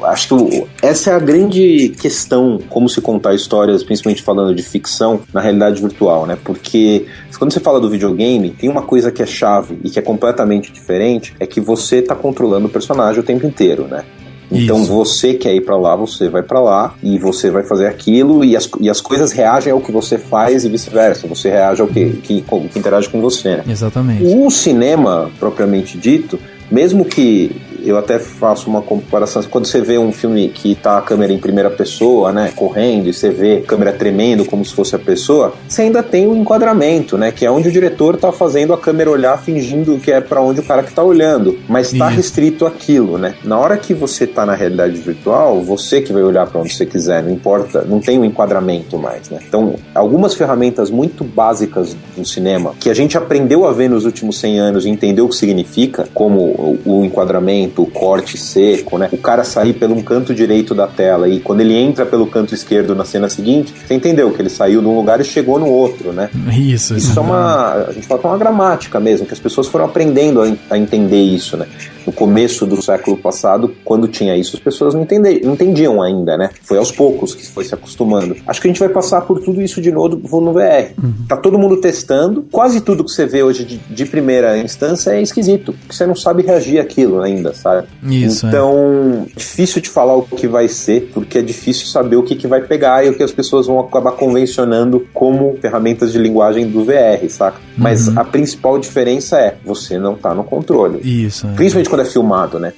acho que essa é a grande questão, como se contar histórias, principalmente falando de ficção, na realidade virtual, né? Porque quando você fala do videogame, tem uma coisa que é chave e que é completamente diferente, é que você tá controlando o personagem o tempo inteiro, né? Então você quer ir pra lá, você vai pra lá e você vai fazer aquilo e as coisas reagem ao que você faz e vice-versa. Você reage ao que interage com você, né? Exatamente. O cinema, propriamente dito, mesmo que eu até faço uma comparação, quando você vê um filme que tá a câmera em primeira pessoa, né, correndo, e você vê a câmera tremendo como se fosse a pessoa, você ainda tem o enquadramento, né, que é onde o diretor tá fazendo a câmera olhar fingindo que é pra onde o cara que tá olhando, mas tá restrito àquilo, né. Na hora que você tá na realidade virtual, você que vai olhar pra onde você quiser, não importa, não tem o enquadramento mais, né. Então, algumas ferramentas muito básicas do cinema, que a gente aprendeu a ver nos últimos 100 anos e entendeu o que significa, como o enquadramento, o corte seco, né? O cara sair pelo canto direito da tela e quando ele entra pelo canto esquerdo na cena seguinte, você entendeu que ele saiu de um lugar e chegou no outro, né? Isso é a gente fala que é uma gramática mesmo, que as pessoas foram aprendendo a entender isso, né? No começo do século passado, quando tinha isso, as pessoas não entendiam ainda, né? Foi aos poucos que foi se acostumando. Acho que a gente vai passar por tudo isso de novo no VR. Tá todo mundo testando, quase tudo que você vê hoje de primeira instância é esquisito, porque você não sabe reagir àquilo ainda, sabe? Isso, então, é difícil de falar o que vai ser, porque é difícil saber o que vai pegar e o que as pessoas vão acabar convencionando como ferramentas de linguagem do VR, saca? Mas a principal diferença é, você não tá no controle. Isso. Principalmente quando é filmado, né?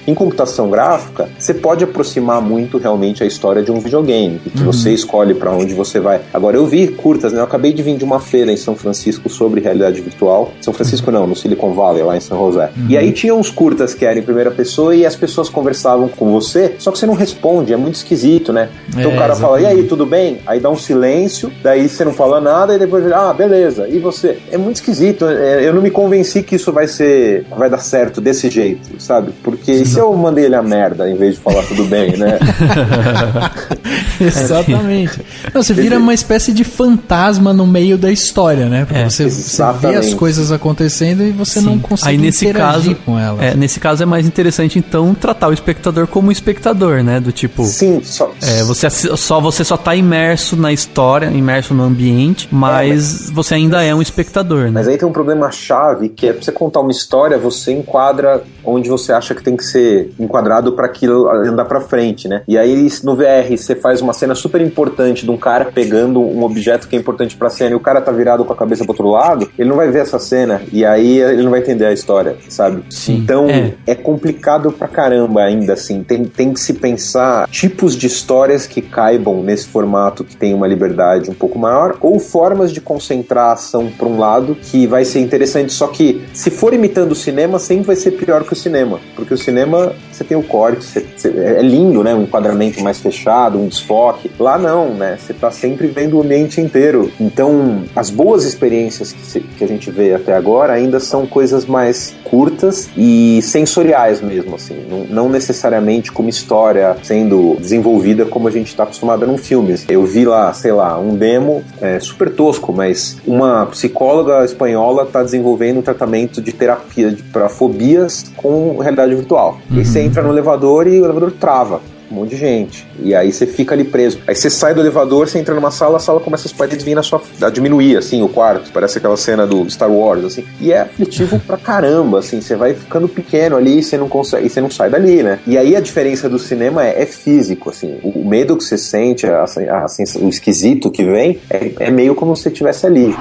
Em computação gráfica, você pode aproximar muito realmente a história de um videogame, que você escolhe pra onde você vai. Agora, eu vi curtas, né? Eu acabei de vir de uma feira em São Francisco sobre realidade virtual. São Francisco não, no Silicon Valley, lá em São José. E aí tinha uns curtas que eram câmera em primeira pessoa e as pessoas conversavam com você, só que você não responde, é muito esquisito, né? Então o cara fala, e aí, tudo bem? Aí dá um silêncio, daí você não fala nada e depois, beleza, e você? É muito esquisito, eu não me convenci que isso vai dar certo desse jeito, sabe? Porque e se eu mandei ele a merda em vez de falar tudo bem, né? Exatamente. Não, você vira uma espécie de fantasma no meio da história, né? Porque você vê as coisas acontecendo e você não consegue interagir com elas. Nesse caso é mais interessante, então, tratar o espectador como espectador, né? Do tipo... Sim, você só tá imerso na história, imerso no ambiente, mas você ainda é um espectador, né? Mas aí tem um problema-chave, que é pra você contar uma história, você enquadra onde você acha que tem que ser enquadrado pra aquilo andar pra frente, né? E aí no VR você faz uma cena super importante de um cara pegando um objeto que é importante pra cena e o cara tá virado com a cabeça pro outro lado, ele não vai ver essa cena e aí ele não vai entender a história, sabe? Sim, então é complicado pra caramba ainda, assim. Tem que se pensar tipos de histórias que caibam nesse formato que tem uma liberdade um pouco maior, ou formas de concentrar a ação pra um lado que vai ser interessante, só que se for imitando o cinema, sempre vai ser pior que o cinema, porque o cinema você tem o corte, é lindo, né? Um enquadramento mais fechado, um desfoque. Lá não, né? Você tá sempre vendo o ambiente inteiro. Então, as boas experiências que a gente vê até agora ainda são coisas mais curtas e sensoriais mesmo, assim. Não necessariamente como história sendo desenvolvida como a gente tá acostumado num filme. Eu vi lá, sei lá, um demo super tosco, mas uma psicóloga espanhola tá desenvolvendo um tratamento de terapia para fobias com realidade virtual. E você entra no elevador e o elevador trava. Um monte de gente. E aí você fica ali preso. Aí você sai do elevador, você entra numa sala, a sala começa as paredes virem a diminuir, assim, o quarto. Parece aquela cena do Star Wars, assim. E é aflitivo pra caramba, assim. Você vai ficando pequeno ali e você não consegue, e você não sai dali, né? E aí a diferença do cinema é físico, assim. O medo que você sente, o esquisito que vem, é meio como se você estivesse ali.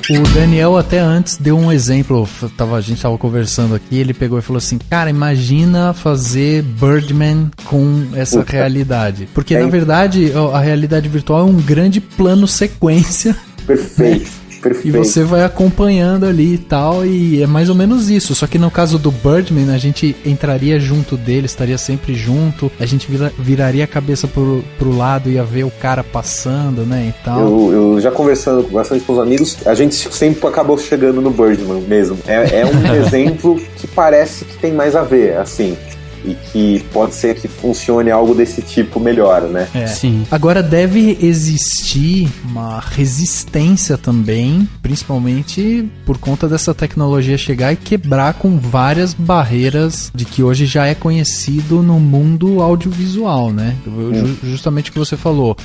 O Daniel até antes deu um exemplo, a gente tava conversando aqui, ele pegou e falou assim, cara, imagina fazer Birdman com essa realidade. Porque na verdade a realidade virtual é um grande plano sequência. Perfeito. Né? Perfeito. E você vai acompanhando ali e tal, e é mais ou menos isso. Só que no caso do Birdman, a gente entraria junto dele, estaria sempre junto, a gente viraria a cabeça pro lado e ia ver o cara passando, né, e tal. Eu já conversando bastante com os amigos, a gente sempre acabou chegando no Birdman mesmo. É um exemplo que parece que tem mais a ver, assim. E que pode ser que funcione algo desse tipo melhor, né? Sim. Agora deve existir uma resistência também, principalmente por conta dessa tecnologia chegar e quebrar com várias barreiras de que hoje já é conhecido no mundo audiovisual, né? Justamente o que você falou.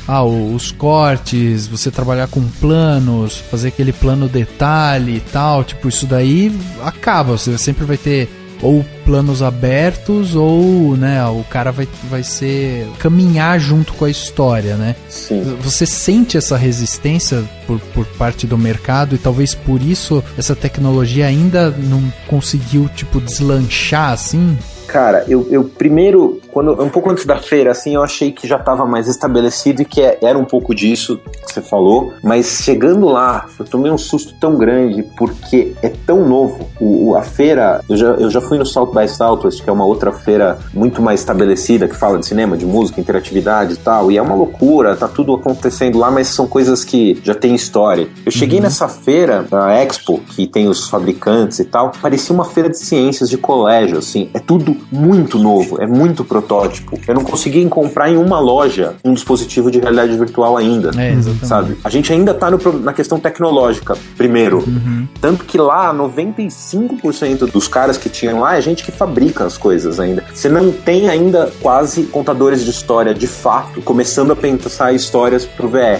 Os cortes, você trabalhar com planos, fazer aquele plano detalhe e tal, tipo, isso daí acaba, você sempre vai ter ou planos abertos, ou, né, o cara vai caminhar junto com a história, né? Sim. Você sente essa resistência por parte do mercado e talvez por isso essa tecnologia ainda não conseguiu, tipo, deslanchar, assim? Cara, eu primeiro, um pouco antes da feira, assim, eu achei que já estava mais estabelecido e que era um pouco disso que você falou, mas chegando lá, eu tomei um susto tão grande porque é tão novo. A feira, eu já fui no South by Southwest, que é uma outra feira muito mais estabelecida, que fala de cinema, de música, interatividade e tal, e é uma loucura, tá tudo acontecendo lá, mas são coisas que já tem história. Eu cheguei nessa feira, a Expo, que tem os fabricantes e tal, parecia uma feira de ciências de colégio, assim, é tudo muito novo, é muito protótipo. Eu não consegui comprar em uma loja um dispositivo de realidade virtual ainda, sabe? A gente ainda tá na questão tecnológica, primeiro. Tanto que lá, 95% dos caras que tinham lá é gente que fabrica as coisas ainda. Você não tem ainda quase contadores de história, de fato, começando a pensar histórias pro VR.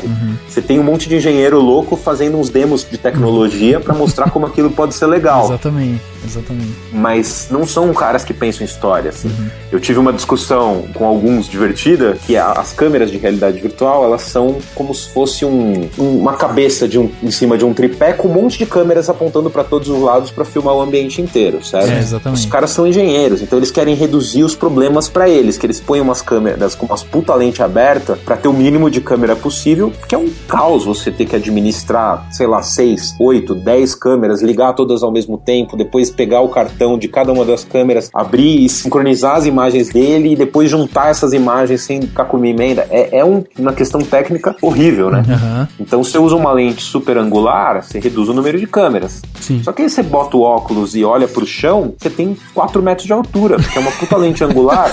Você tem um monte de engenheiro louco fazendo uns demos de tecnologia pra mostrar como aquilo pode ser legal. Exatamente. exatamente. Mas não são caras que pensam em história, assim. Eu tive uma discussão com alguns divertida, que as câmeras de realidade virtual, elas são como se fosse uma cabeça em cima de um tripé com um monte de câmeras apontando para todos os lados para filmar o ambiente inteiro, certo? Exatamente. Os caras são engenheiros, então eles querem reduzir os problemas para eles, que eles põem umas câmeras com umas puta lente aberta para ter o mínimo de câmera possível, porque é um caos você ter que administrar, sei lá, 6, 8, 10 câmeras, ligar todas ao mesmo tempo, depois pegar o cartão de cada uma das câmeras, abrir e sincronizar as imagens dele e depois juntar essas imagens sem ficar com uma emenda. É uma questão técnica horrível, né? Então você usa uma lente super angular, você reduz o número de câmeras. Sim. Só que aí você bota o óculos e olha pro chão, você tem 4 metros de altura, porque é uma puta lente angular.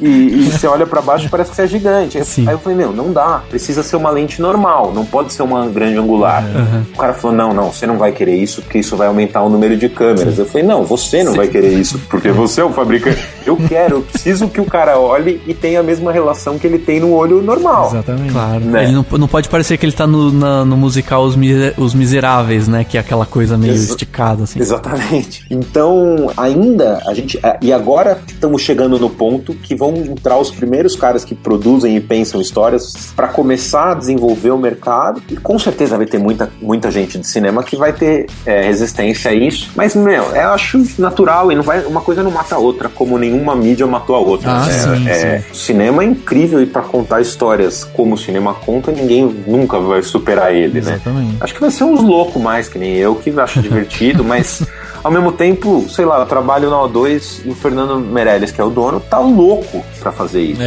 E você olha pra baixo e parece que você é gigante. Aí eu falei, não dá. Precisa ser uma lente normal, não pode ser uma grande angular. O cara falou, não, você não vai querer isso, porque isso vai aumentar o número de câmeras. Eu falei, não, você não vai querer isso, porque você é o fabricante. Eu preciso que o cara olhe e tenha a mesma relação que ele tem no olho normal. Exatamente. Claro. Né? Ele não pode parecer que ele tá no musical Os Miseráveis, né? Que é aquela coisa meio esticada, assim. Exatamente. Então, ainda, e agora estamos chegando no ponto que vão entrar os primeiros caras que produzem e pensam histórias para começar a desenvolver o mercado, e com certeza vai ter muita gente de cinema que vai ter resistência a isso, mas eu acho natural, e uma coisa não mata a outra, como nenhuma mídia matou a outra. Sim. Cinema é incrível, e para contar histórias como o cinema conta, ninguém nunca vai superar ele, Exatamente. né? Acho que vai ser uns loucos mais que nem eu, que acho divertido, mas ao mesmo tempo, sei lá, eu trabalho na O2 e o Fernando Meirelles, que é o dono, tá louco pra fazer isso.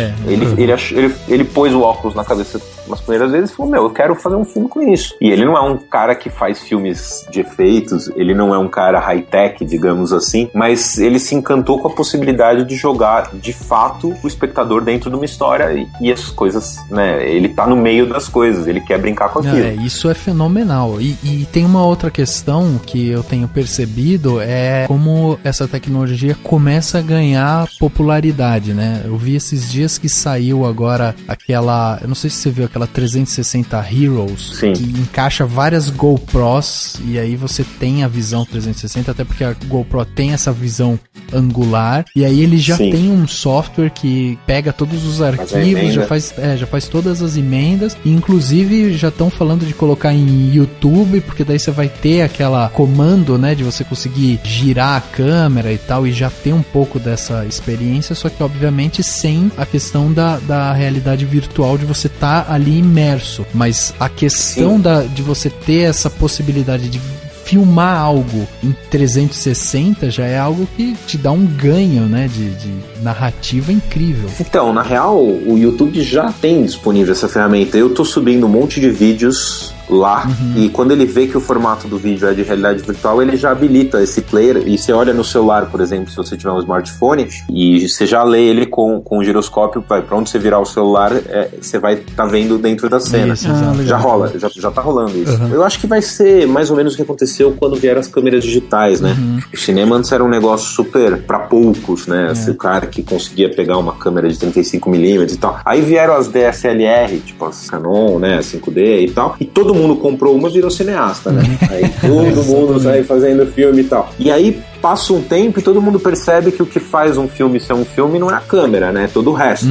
Ele pôs o óculos na cabeça umas primeiras vezes e falou, eu quero fazer um filme com isso. E ele não é um cara que faz filmes de efeitos, ele não é um cara high-tech, digamos assim, mas ele se encantou com a possibilidade de jogar, de fato, o espectador dentro de uma história e as coisas, né, ele tá no meio das coisas, ele quer brincar com aquilo. Isso é fenomenal. E tem uma outra questão que eu tenho percebido, é como essa tecnologia começa a ganhar popularidade, né? Eu vi esses dias que saiu agora aquela, eu não sei se você viu aquela 360 Heroes, Sim. que encaixa várias GoPros, e aí você tem a visão 360, até porque a GoPro tem essa visão angular, e aí ele já Sim. tem um software que pega todos os arquivos, já faz todas as emendas, e inclusive já estão falando de colocar em YouTube, porque daí você vai ter aquela comando, né, de você conseguir girar a câmera e tal, e já ter um pouco dessa experiência, só que obviamente sem a questão da realidade virtual, de você estar ali imerso, mas a questão de você ter essa possibilidade de filmar algo em 360 já é algo que te dá um ganho, né, de narrativa incrível. Então, na real, o YouTube já tem disponível essa ferramenta. Eu tô subindo um monte de vídeos lá, e quando ele vê que o formato do vídeo é de realidade virtual, ele já habilita esse player, e você olha no celular, por exemplo, se você tiver um smartphone, e você já lê ele com o giroscópio, pra onde você virar o celular, você vai estar vendo dentro da cena. Isso, já rola, já tá rolando isso. Eu acho que vai ser mais ou menos o que aconteceu quando vieram as câmeras digitais, né? O cinema antes era um negócio super pra poucos, né? O cara que conseguia pegar uma câmera de 35mm e tal. Aí vieram as DSLR, tipo as Canon, né? 5D e tal, e todo mundo comprou uma e virou cineasta, né? Aí todo mundo sai fazendo filme e tal. E aí passa um tempo e todo mundo percebe que o que faz um filme ser um filme não é a câmera, né? É todo o resto.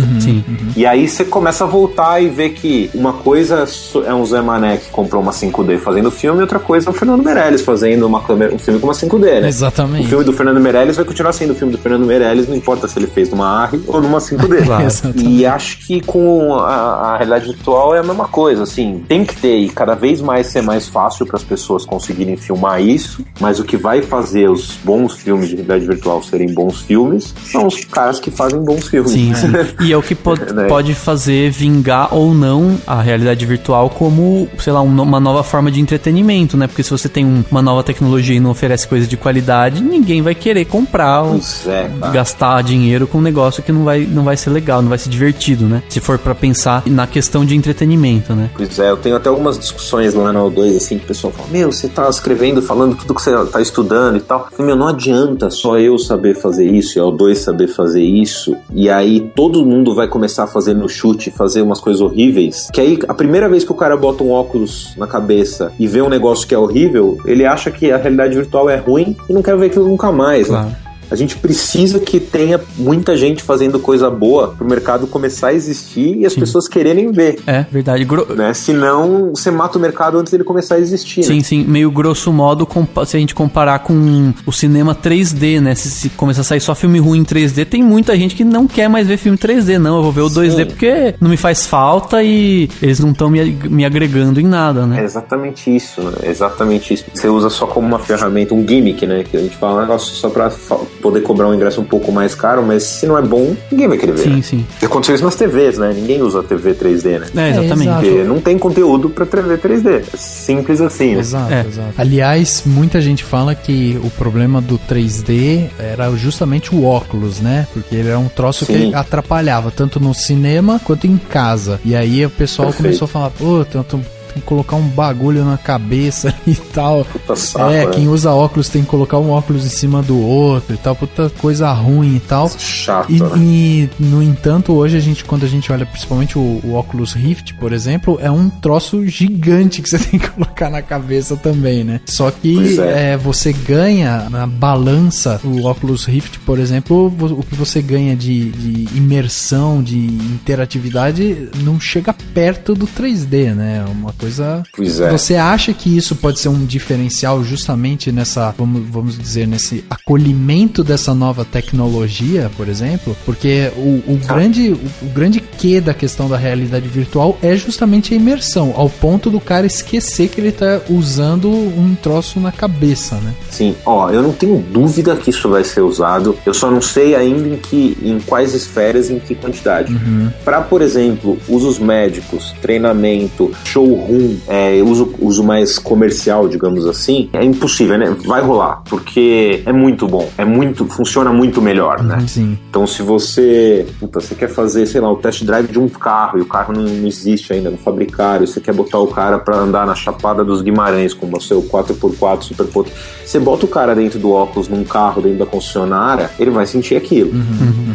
E aí você começa a voltar e ver que uma coisa é um Zé Mané que comprou uma 5D fazendo filme, e outra coisa é o Fernando Meirelles fazendo um filme com uma 5D, né? Exatamente. O filme do Fernando Meirelles vai continuar sendo o filme do Fernando Meirelles, não importa se ele fez numa ARRI ou numa 5D. Claro. E acho que com a realidade virtual é a mesma coisa, assim, tem que ter, e cada vez mais ser mais fácil para as pessoas conseguirem filmar isso, mas o que vai fazer os bons filmes de realidade virtual serem bons filmes são os caras que fazem bons filmes. Sim. E é o que pode fazer vingar ou não a realidade virtual como, sei lá, uma nova forma de entretenimento, né? Porque se você tem uma nova tecnologia e não oferece coisa de qualidade, ninguém vai querer comprar ou gastar dinheiro com um negócio que não vai ser legal, não vai ser divertido, né? Se for pra pensar na questão de entretenimento, né? Pois é, eu tenho até algumas discussões lá na O2, assim, que o pessoal fala, você tá escrevendo, falando tudo que você tá estudando e tal. Eu falei, não adianta só eu saber fazer isso e o O2 saber fazer isso, e aí todo mundo vai começar a fazer no chute, fazer umas coisas horríveis, que aí a primeira vez que o cara bota um óculos na cabeça e vê um negócio que é horrível, ele acha que a realidade virtual é ruim e não quer ver aquilo nunca mais, claro. né? A gente precisa que tenha muita gente fazendo coisa boa pro mercado começar a existir e as pessoas quererem ver. É, verdade. Né? Senão, você mata o mercado antes dele começar a existir. Sim, né? sim. Meio grosso modo, se a gente comparar com o cinema 3D, né? Se começar a sair só filme ruim em 3D, tem muita gente que não quer mais ver filme 3D. Não, eu vou ver o 2D porque não me faz falta e eles não estão me agregando em nada, né? É exatamente isso, né? Exatamente isso. Você usa só como uma ferramenta, um gimmick, né? Que a gente fala um negócio só pra poder cobrar um ingresso um pouco mais caro, mas se não é bom, ninguém vai querer ver. Sim, né? sim. Aconteceu isso nas TVs, né? Ninguém usa TV 3D, né? É, exatamente. Porque não tem conteúdo pra TV 3D. É simples assim. Exato, É. exato. Aliás, muita gente fala que o problema do 3D era justamente o óculos, né? Porque ele era um troço Sim. que atrapalhava, tanto no cinema quanto em casa. E aí o pessoal Perfeito. começou a falar, pô, tem que colocar um bagulho na cabeça e tal. Puta saco, né? Quem usa óculos tem que colocar um óculos em cima do outro e tal, puta coisa ruim e tal. Chato, E, no entanto, hoje quando a gente olha principalmente o Oculus Rift, por exemplo, é um troço gigante que você tem que colocar na cabeça também, né? Só que você ganha na balança, o Oculus Rift, por exemplo, o que você ganha de imersão, de interatividade, não chega perto do 3D, né? Uma coisa... Pois é. Você acha que isso pode ser um diferencial justamente nessa, vamos dizer, nesse acolhimento dessa nova tecnologia, por exemplo? Porque o grande quê da questão da realidade virtual é justamente a imersão, ao ponto do cara esquecer que ele tá usando um troço na cabeça, né? Sim, eu não tenho dúvida que isso vai ser usado, eu só não sei ainda em quais esferas e em que quantidade. Para, por exemplo, usos médicos, treinamento, showroom, uso mais comercial, digamos assim, é impossível, né? Vai rolar, porque é muito bom, funciona muito melhor, né? Sim. Então, se você quer fazer, sei lá, o test drive de um carro e o carro não existe ainda, não fabricaram, e você quer botar o cara pra andar na Chapada dos Guimarães com o seu 4x4 Super Potente, você bota o cara dentro do óculos num carro, dentro da concessionária, ele vai sentir aquilo,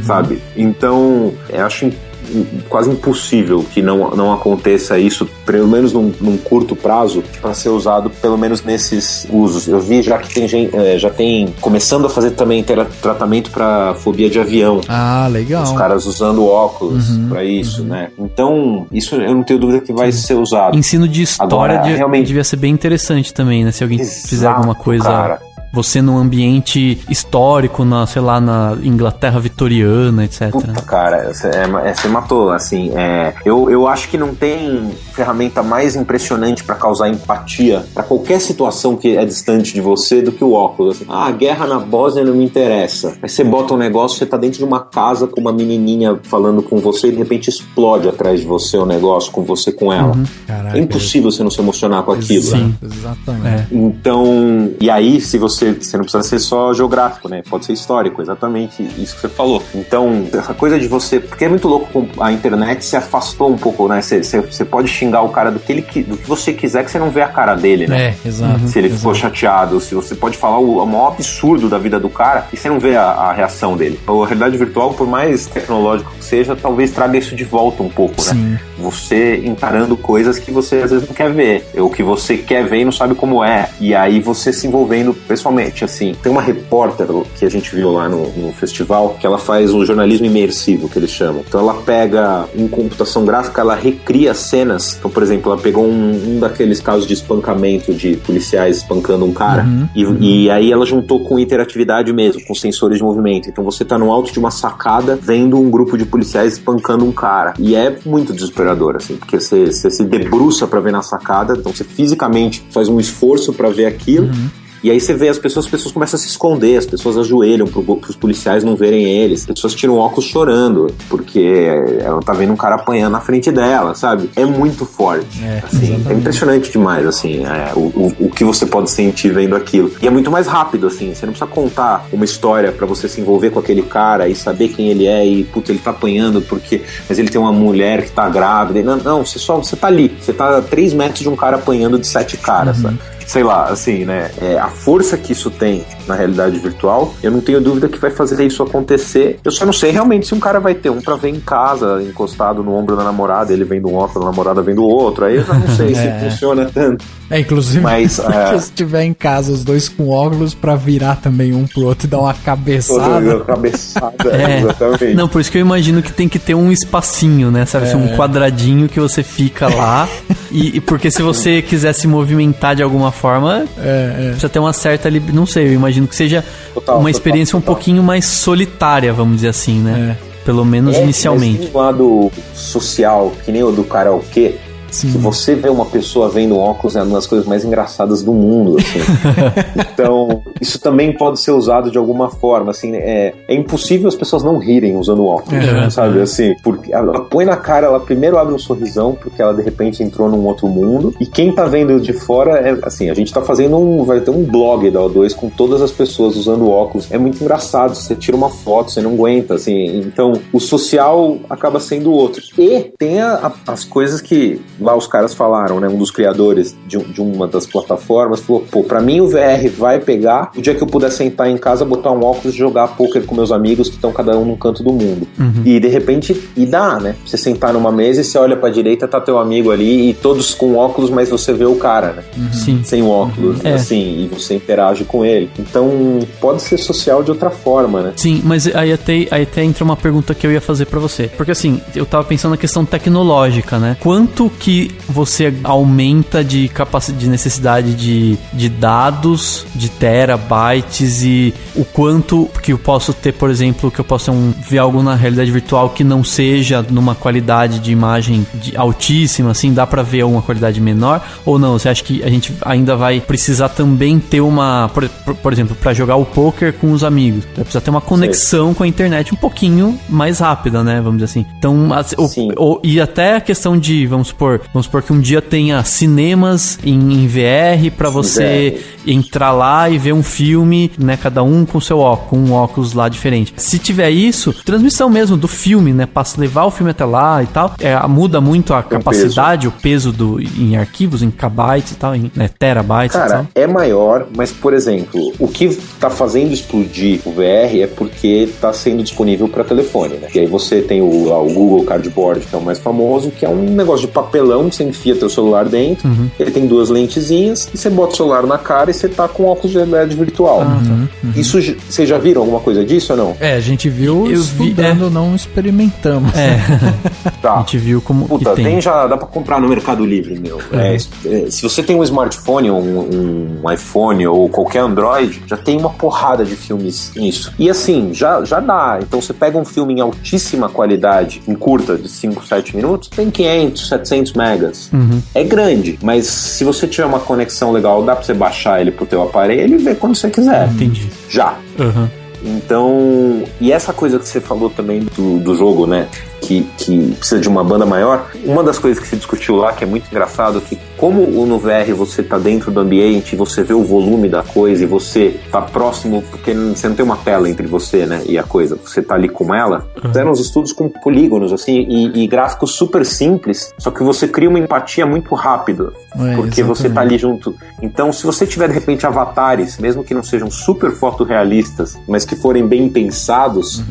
sabe? Então, eu acho quase impossível que não aconteça isso, pelo menos num curto prazo, para ser usado pelo menos nesses usos. Eu vi já que tem gente, já tem começando a fazer também tratamento para fobia de avião. Ah, legal. Os caras usando óculos para isso, né? Então, isso eu não tenho dúvida que vai ser usado. Ensino de história realmente devia ser bem interessante também, né? Se alguém fizer alguma coisa... Cara. Você num ambiente histórico, na Inglaterra vitoriana, etc. Puta, cara, você matou, assim, eu acho que não tem ferramenta mais impressionante pra causar empatia pra qualquer situação que é distante de você do que o óculos, assim. A guerra na Bósnia não me interessa. Aí você bota um negócio, você tá dentro de uma casa com uma menininha falando com você e de repente explode atrás de você o negócio, com você com ela. Caraca, é impossível você não se emocionar com aquilo. Sim, né? exatamente. Então, e aí, se você não precisa ser só geográfico, né? Pode ser histórico, exatamente isso que você falou. Então, essa coisa de você... Porque é muito louco como a internet se afastou um pouco, né? Você pode xingar o cara do que você quiser, que você não vê a cara dele, né? Exato. Se ele ficou chateado, se você pode falar o maior absurdo da vida do cara e você não vê a reação dele. A realidade virtual, por mais tecnológico que seja, talvez traga isso de volta um pouco, né? Sim. Você encarando coisas que você às vezes não quer ver, ou que você quer ver e não sabe como é. E aí você se envolvendo pessoalmente, assim. Tem uma repórter que a gente viu lá no festival, que ela faz um jornalismo imersivo, que eles chamam. Então ela pega em computação gráfica, ela recria cenas. Então, por exemplo, ela pegou um daqueles casos de espancamento, de policiais espancando um cara, e aí ela juntou com interatividade mesmo, com sensores de movimento. Então você tá no alto de uma sacada vendo um grupo de policiais espancando um cara. E é muito desesperador, assim, porque você se debruça pra ver na sacada, então você fisicamente faz um esforço pra ver aquilo. E aí você vê as pessoas começam a se esconder, as pessoas ajoelham pros policiais não verem eles, as pessoas tiram o óculos chorando, porque ela tá vendo um cara apanhando na frente dela, sabe? É muito forte, assim, é impressionante demais, assim, o que você pode sentir vendo aquilo. E é muito mais rápido, assim, você não precisa contar uma história pra você se envolver com aquele cara e saber quem ele é e, puta, ele tá apanhando mas ele tem uma mulher que tá grávida. Não, você tá ali, você tá a 3 metros de um cara apanhando de 7 caras, sabe? sei lá, assim, né? A força que isso tem na realidade virtual, eu não tenho dúvida que vai fazer isso acontecer. Eu só não sei realmente se um cara vai ter um pra ver em casa, encostado no ombro da namorada, ele vem de um óculos, a namorada vem do outro. Aí eu já não sei se funciona tanto. Inclusive, mas, porque se tiver em casa os dois com óculos pra virar também um pro outro e dar uma cabeçada. Exatamente. Não, por isso que eu imagino que tem que ter um espacinho, né? Sabe, assim, um quadradinho que você fica lá. E porque se você quiser se movimentar de alguma forma, precisa ter uma certa... Não sei, eu imagino que seja uma experiência um pouquinho mais solitária, vamos dizer assim, né? Pelo menos inicialmente. Mas tem um lado social, que nem o do karaokê. Sim. Se você vê uma pessoa vendo óculos, é uma das coisas mais engraçadas do mundo, assim. Então, isso também pode ser usado de alguma forma, assim, é impossível as pessoas não rirem usando óculos, sabe, assim, porque ela põe na cara, ela primeiro abre um sorrisão, porque ela de repente entrou num outro mundo, e quem tá vendo de fora, assim, a gente tá fazendo vai ter um blog da O2 com todas as pessoas usando óculos, é muito engraçado, você tira uma foto, você não aguenta, assim, então, o social acaba sendo outro. E tem as coisas que lá os caras falaram, né, um dos criadores de uma das plataformas falou, pra mim o VR vai pegar o dia que eu puder sentar em casa, botar um óculos e jogar poker com meus amigos que estão cada um num canto do mundo. E de repente, dá, né, você sentar numa mesa e você olha pra direita, tá teu amigo ali e todos com óculos, mas você vê o cara, né, sem óculos, assim, e você interage com ele. Então, pode ser social de outra forma, né. Sim, mas aí até entra uma pergunta que eu ia fazer pra você, porque assim, eu tava pensando na questão tecnológica, né, quanto que você aumenta de capacidade, de necessidade de dados, de terabytes, e o quanto que eu posso ter, por exemplo, que eu possa ver algo na realidade virtual que não seja numa qualidade de imagem altíssima, assim, dá pra ver uma qualidade menor, ou não? Você acha que a gente ainda vai precisar também ter uma, por exemplo, pra jogar o poker com os amigos, vai precisar ter uma conexão com a internet um pouquinho mais rápida, né, vamos dizer assim. Então, e até a questão de, vamos supor que um dia tenha cinemas em VR pra você entrar lá e ver um filme, né, cada um com seu óculos, com um óculos lá diferente. Se tiver isso, transmissão mesmo do filme, né, passa levar o filme até lá e tal, muda muito a capacidade, o peso em arquivos, em kbytes e tal, em terabytes. Cara, é maior, mas, por exemplo, o que tá fazendo explodir o VR é porque tá sendo disponível para telefone, né? E aí você tem o Google Cardboard, que é o mais famoso, que é um negócio de papelão, você enfia teu celular dentro, ele tem duas lentezinhas, e você bota o celular na cara e você tá com óculos de realidade virtual. Isso, vocês já viram alguma coisa disso ou não? A gente viu estudando, não experimentamos. Tá. A gente viu como Puta, tem já, dá pra comprar no Mercado Livre, meu. Se você tem um smartphone, um iPhone ou qualquer Android, já tem uma porrada de filmes nisso. E assim, já dá. Então você pega um filme em altíssima qualidade, em curta, de 5, 7 minutos, tem 500, 700 megas. É grande, mas se você tiver uma conexão legal, dá pra você baixar ele pro teu aparelho e ver quando você quiser. Entendi. Já. Então, e essa coisa que você falou também do jogo, né, que precisa de uma banda maior, uma das coisas que se discutiu lá, que é muito engraçado, que como no VR você tá dentro do ambiente, você vê o volume da coisa e você tá próximo, porque você não tem uma tela entre você, né, e a coisa, você tá ali com ela, fizeram os estudos com polígonos, assim, e gráficos super simples, só que você cria uma empatia muito rápida, porque você tá ali junto. Então, se você tiver, de repente, avatares, mesmo que não sejam super fotorrealistas, mas que forem bem pensados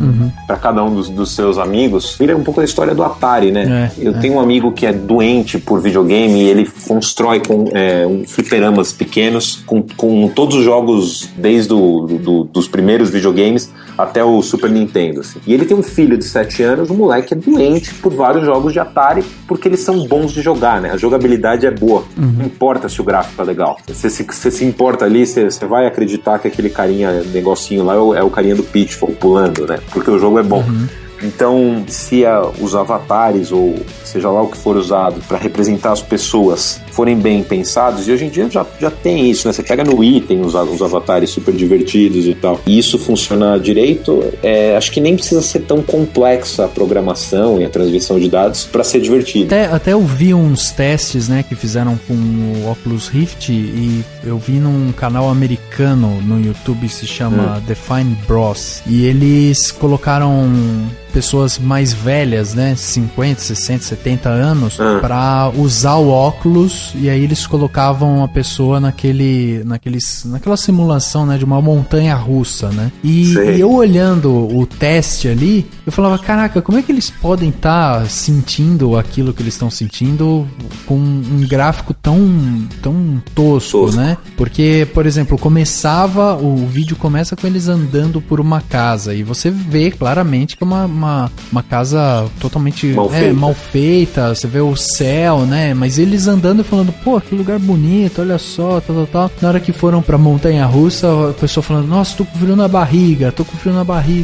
para cada um dos seus amigos, vira um pouco a história do Atari, né? Eu tenho um amigo que é doente por videogame e ele constrói fliperamas pequenos com todos os jogos desde dos primeiros videogames até o Super Nintendo, assim. E ele tem um filho de 7 anos, o moleque é doente por vários jogos de Atari porque eles são bons de jogar, né? A jogabilidade é boa. Não importa se o gráfico é legal. Você se importa ali, você vai acreditar que aquele carinha, negocinho lá é o carinha do Pitfall pulando, né? Porque o jogo é bom. Então, se os avatares, ou seja lá o que for usado para representar as pessoas, forem bem pensados, e hoje em dia já tem isso, né? Você pega no item os avatares super divertidos e tal, e isso funciona direito, acho que nem precisa ser tão complexa a programação e a transmissão de dados para ser divertido. Até eu vi uns testes, né, que fizeram com o Oculus Rift, e eu vi num canal americano no YouTube que se chama Define Bros, e eles colocaram pessoas mais velhas, né, 50, 60, 70 anos, para usar o óculos minutos, e aí eles colocavam a pessoa naquela simulação, né, de uma montanha russa, né? E eu olhando o teste ali, eu falava, caraca, como é que eles podem estar sentindo aquilo que eles estão sentindo com um gráfico tão tosco, né? Porque, por exemplo, o vídeo começa com eles andando por uma casa, e você vê claramente que é uma casa totalmente mal feita, você vê o céu, né? Mas eles andando e falando, pô, que lugar bonito, olha só, tal. Na hora que foram pra montanha-russa, a pessoa falando, nossa, tô com frio na barriga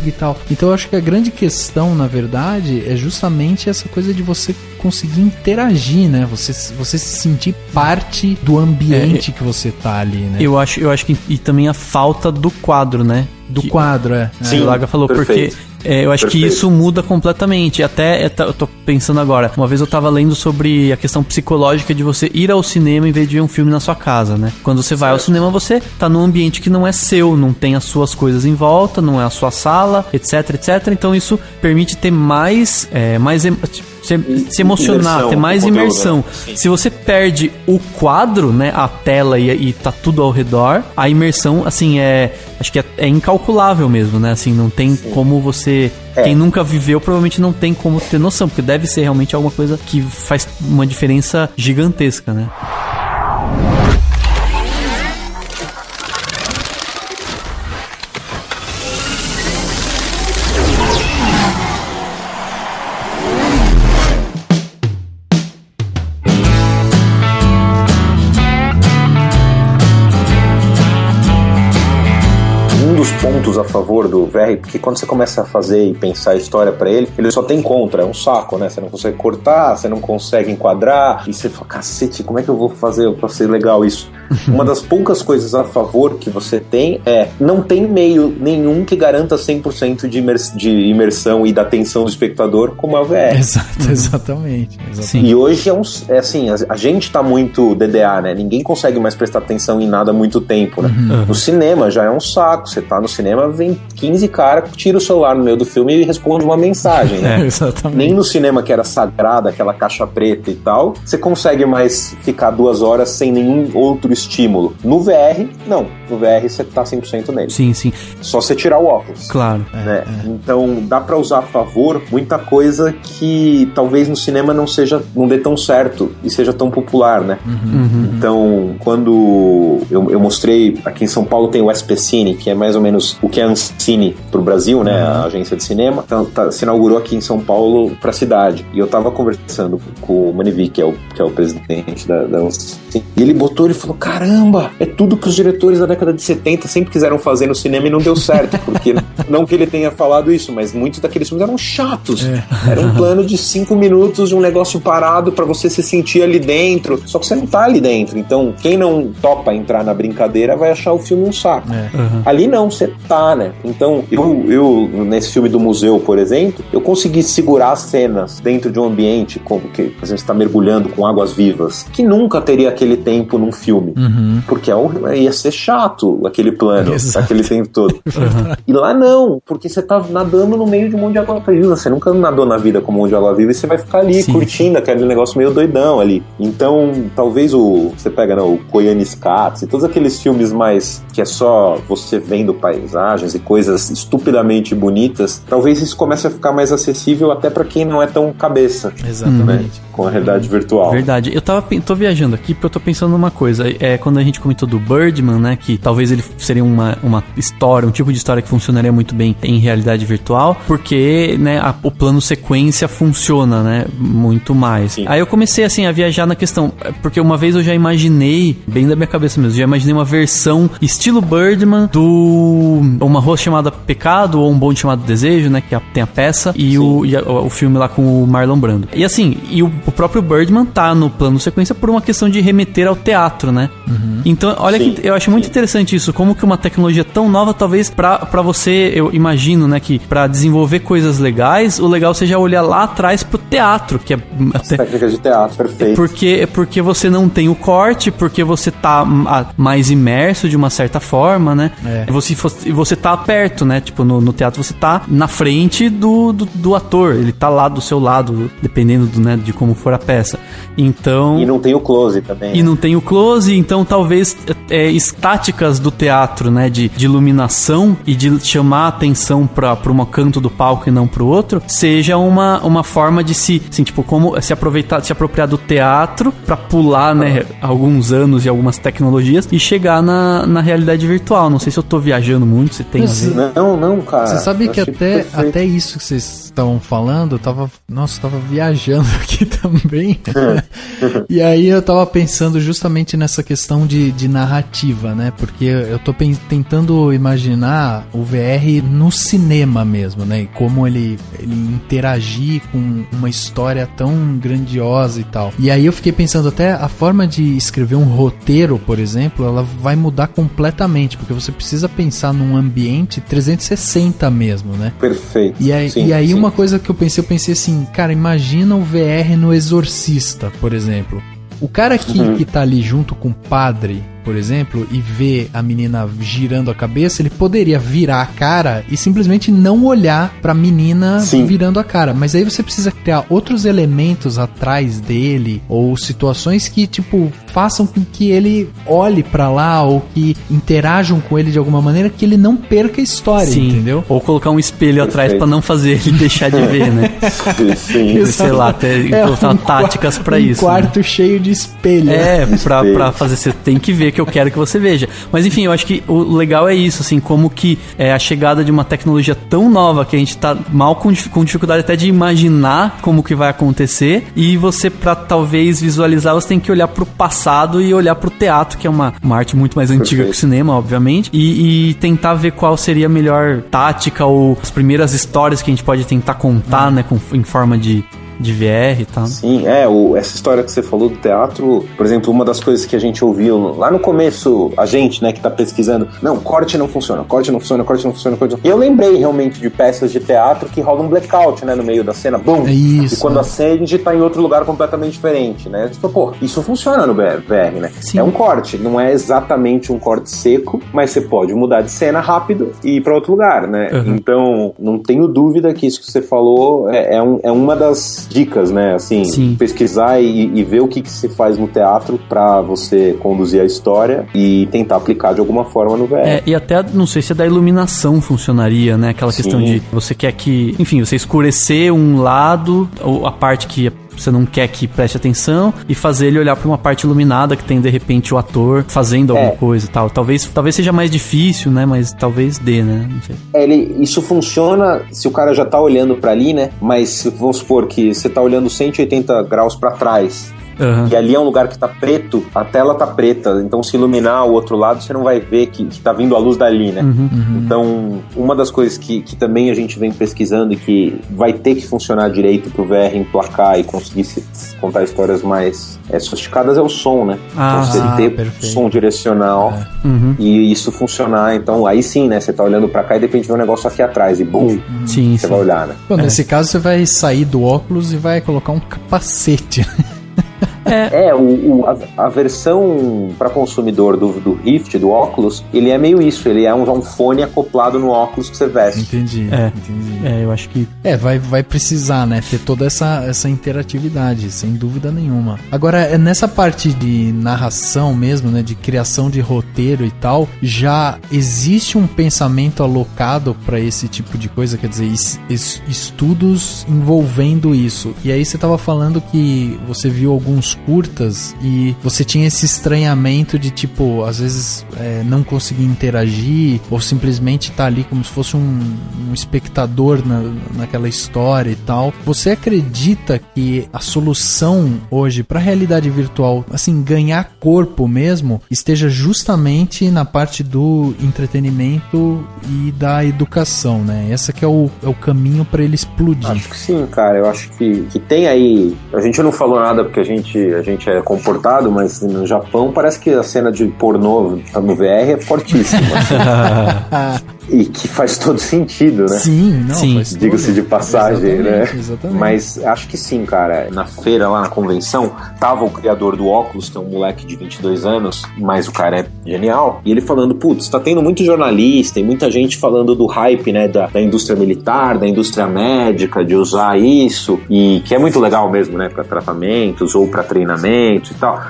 e tal. Então eu acho que a grande questão, na verdade, é justamente essa coisa de você conseguir interagir, né? Você se sentir parte do ambiente que você tá ali, né? Eu acho que e também a falta do quadro, né? Do quadro, Sim, o Laga falou, perfeito. Porque eu acho que isso muda completamente. Até eu tô pensando agora, uma vez eu tava lendo sobre a questão psicológica de você ir ao cinema em vez de ver um filme na sua casa, né? Quando você vai ao cinema, você tá num ambiente que não é seu, não tem as suas coisas em volta, não é a sua sala, etc. Então isso permite ter se emocionar, ter mais imersão. Se você perde o quadro, né, a tela e tá tudo ao redor, a imersão, assim, acho que é incalculável mesmo, né, assim, não tem como você... Quem nunca viveu provavelmente não tem como ter noção, porque deve ser realmente alguma coisa que faz uma diferença gigantesca, né? Pontos a favor do VR, porque quando você começa a fazer e pensar a história pra ele só tem contra, é um saco, né? Você não consegue cortar, você não consegue enquadrar, e você fala, cacete, como é que eu vou fazer pra ser legal isso? Uma das poucas coisas a favor que você tem não tem meio nenhum que garanta 100% de imersão e da atenção do espectador como é o VR. Exatamente. E hoje assim, a gente tá muito DDA, né? Ninguém consegue mais prestar atenção em nada há muito tempo, né? No cinema já é um saco, você tá no cinema, vem 15 caras, tira o celular no meio do filme e responde uma mensagem, né? Exatamente. Nem no cinema que era sagrada, aquela caixa preta e tal, você consegue mais ficar 2 horas sem nenhum outro estímulo. No VR, não. No VR você tá 100% nele. Sim. Só você tirar o óculos. Claro. Né? Então, dá pra usar a favor muita coisa que talvez no cinema não dê tão certo e seja tão popular, né? Então, quando eu mostrei, aqui em São Paulo tem o SPCine, que é mais ou menos o que é a Ancine pro Brasil, né? A agência de cinema. Então, se inaugurou aqui em São Paulo pra cidade. E eu tava conversando com o Manivi, que é o presidente da Ancine. E ele falou, caramba, é tudo que os diretores da década de 70 sempre quiseram fazer no cinema e não deu certo. Porque, não que ele tenha falado isso, mas muitos daqueles filmes eram chatos. Era um plano de 5 minutos de um negócio parado pra você se sentir ali dentro. Só que você não tá ali dentro. Então, quem não topa entrar na brincadeira vai achar o filme um saco. Ali não, você tá, né? Então, eu nesse filme do museu, por exemplo, eu consegui segurar as cenas dentro de um ambiente como que, por exemplo, você tá mergulhando com águas vivas, que nunca teria aquele tempo num filme. Porque ia ser chato aquele plano, aquele tempo todo. E lá não, porque você tá nadando no meio de um monte de água viva. Você nunca nadou na vida com um monte de água viva e você vai ficar ali curtindo aquele negócio meio doidão ali. Então, talvez você pega o Koyaanisqatsi e todos aqueles filmes mais que é só você vendo paisagens e coisas estupidamente bonitas, talvez isso comece a ficar mais acessível até pra quem não é tão cabeça. Exatamente. Né? Com a realidade virtual. Verdade. Eu tô viajando aqui porque eu tô pensando numa coisa. Quando a gente comentou do Birdman, né, que talvez ele seria uma história, um tipo de história que funcionaria muito bem em realidade virtual, porque, né, o plano sequência funciona, né, muito mais. Sim. Aí eu comecei, assim, a viajar na questão, porque uma vez eu já imaginei, bem da minha cabeça mesmo, já imaginei uma versão estilo Birdman do Uma Rua Chamada Pecado ou Um Bonde Chamado Desejo, né, que tem a peça e o filme lá com o Marlon Brando. E assim, o próprio Birdman tá no plano sequência por uma questão de remeter ao teatro, né? Então, olha que eu acho muito interessante isso, como que uma tecnologia tão nova, talvez pra você, eu imagino, né, que pra desenvolver coisas legais, o legal seja olhar lá atrás pro teatro, que é até técnicas de teatro, perfeito. Porque você não tem o corte, porque você tá mais imerso de uma certa forma, né? se fosse, você tá perto, né? Tipo, no teatro você tá na frente do ator, ele tá lá do seu lado, dependendo né, de como for a peça. Então... E não tem o close também. E não tem o close, então talvez estáticas do teatro, né, de iluminação e de chamar a atenção pra um canto do palco e não pro outro, seja uma forma de se, assim, tipo, como se apropriar do teatro pra pular, né, alguns anos e algumas tecnologias e chegar na realidade virtual. Não sei se eu tô viajando muito, se tem a ver. Não, cara. Você sabe que até isso que vocês estavam falando, eu tava viajando aqui também. E aí eu tava pensando justamente nessa questão de narrativa, né? Porque eu tô tentando imaginar o VR no cinema mesmo, né? E como ele interagir com uma história tão grandiosa e tal. E aí eu fiquei pensando até a forma de escrever um roteiro, por exemplo, ela vai mudar completamente, porque você precisa pensar num ambiente 360 mesmo, né? Perfeito. E aí uma coisa que eu pensei assim, cara, imagina o VR no Exorcista, por exemplo. O cara que tá ali junto com o padre, por exemplo, e vê a menina girando a cabeça, ele poderia virar a cara e simplesmente não olhar pra menina virando a cara. Mas aí você precisa criar outros elementos atrás dele, ou situações que, tipo, façam com que ele olhe pra lá, ou que interajam com ele de alguma maneira, que ele não perca a história, entendeu? Ou colocar um espelho atrás pra não fazer ele deixar de ver, né? Sim. Sei lá, até colocar táticas pra isso. Um quarto cheio de espelho. Pra fazer, você tem que ver que eu quero que você veja. Mas enfim, eu acho que o legal é isso, assim, como que a chegada de uma tecnologia tão nova que a gente tá mal com dificuldade até de imaginar como que vai acontecer, e você, pra talvez visualizar, você tem que olhar pro passado e olhar pro teatro, que é uma arte muito mais antiga que o cinema, obviamente, e tentar ver qual seria a melhor tática ou as primeiras histórias que a gente pode tentar contar, né, em forma de VR e tal. Sim, essa história que você falou do teatro, por exemplo, uma das coisas que a gente ouviu lá no começo, a gente, né, que tá pesquisando, corte não funciona. E eu lembrei realmente de peças de teatro que rolam um blackout, né, no meio da cena, bum! Isso, e quando acende, tá em outro lugar completamente diferente, né? Pô, isso funciona no VR, né? Sim. É um corte, não é exatamente um corte seco, mas você pode mudar de cena rápido e ir pra outro lugar, né? Então, não tenho dúvida que isso que você falou é uma das dicas, né, assim, pesquisar e ver o que se faz no teatro pra você conduzir a história e tentar aplicar de alguma forma no VR. E até, não sei se da iluminação funcionaria, né, aquela questão de você quer que, enfim, você escurecer um lado, ou a parte que você não quer que preste atenção, e fazer ele olhar pra uma parte iluminada que tem, de repente, o ator fazendo alguma coisa e tal. Talvez seja mais difícil, né? Mas talvez dê, né? Não sei. Isso funciona se o cara já tá olhando pra ali, né? Mas vamos supor que você tá olhando 180 graus pra trás. E ali é um lugar que tá preto, a tela tá preta, então se iluminar o outro lado, você não vai ver que tá vindo a luz dali, né? Então, uma das coisas que também a gente vem pesquisando e que vai ter que funcionar direito pro VR emplacar e conseguir contar histórias mais sofisticadas é o som, né? Então, você ter som direcional e isso funcionar, então aí sim, né? Você tá olhando pra cá e de repente vê um negócio aqui atrás e bum, você vai olhar, né? Bom, nesse caso você vai sair do óculos e vai colocar um capacete. A versão para consumidor do Rift, do óculos, ele é meio isso, ele é um fone acoplado no óculos que você veste. Entendi. Eu acho que... vai precisar, né, ter toda essa interatividade, sem dúvida nenhuma. Agora, nessa parte de narração mesmo, né, de criação de roteiro e tal, já existe um pensamento alocado para esse tipo de coisa, quer dizer, estudos envolvendo isso. E aí você tava falando que você viu alguns curtas e você tinha esse estranhamento de, tipo, às vezes não conseguir interagir ou simplesmente tá ali como se fosse um espectador naquela história e tal. Você acredita que a solução hoje pra realidade virtual, assim, ganhar corpo mesmo, esteja justamente na parte do entretenimento e da educação, né? Essa que é o caminho pra ele explodir. Acho que sim, cara. Eu acho que tem aí... A gente não falou nada porque a gente é comportado, mas no Japão parece que a cena de pornô no VR é fortíssima. E que faz todo sentido, né? Sim, não, sim. Diga-se de passagem, exatamente, né? Exatamente. Mas acho que sim, cara. Na feira, lá na convenção, tava o criador do óculos, que é um moleque de 22 anos, mas o cara é genial. E ele falando, putz, tá tendo muito jornalista e muita gente falando do hype, né, da indústria militar, da indústria médica, de usar isso, e que é muito legal mesmo, né, pra tratamentos ou pra treinamentos e tal.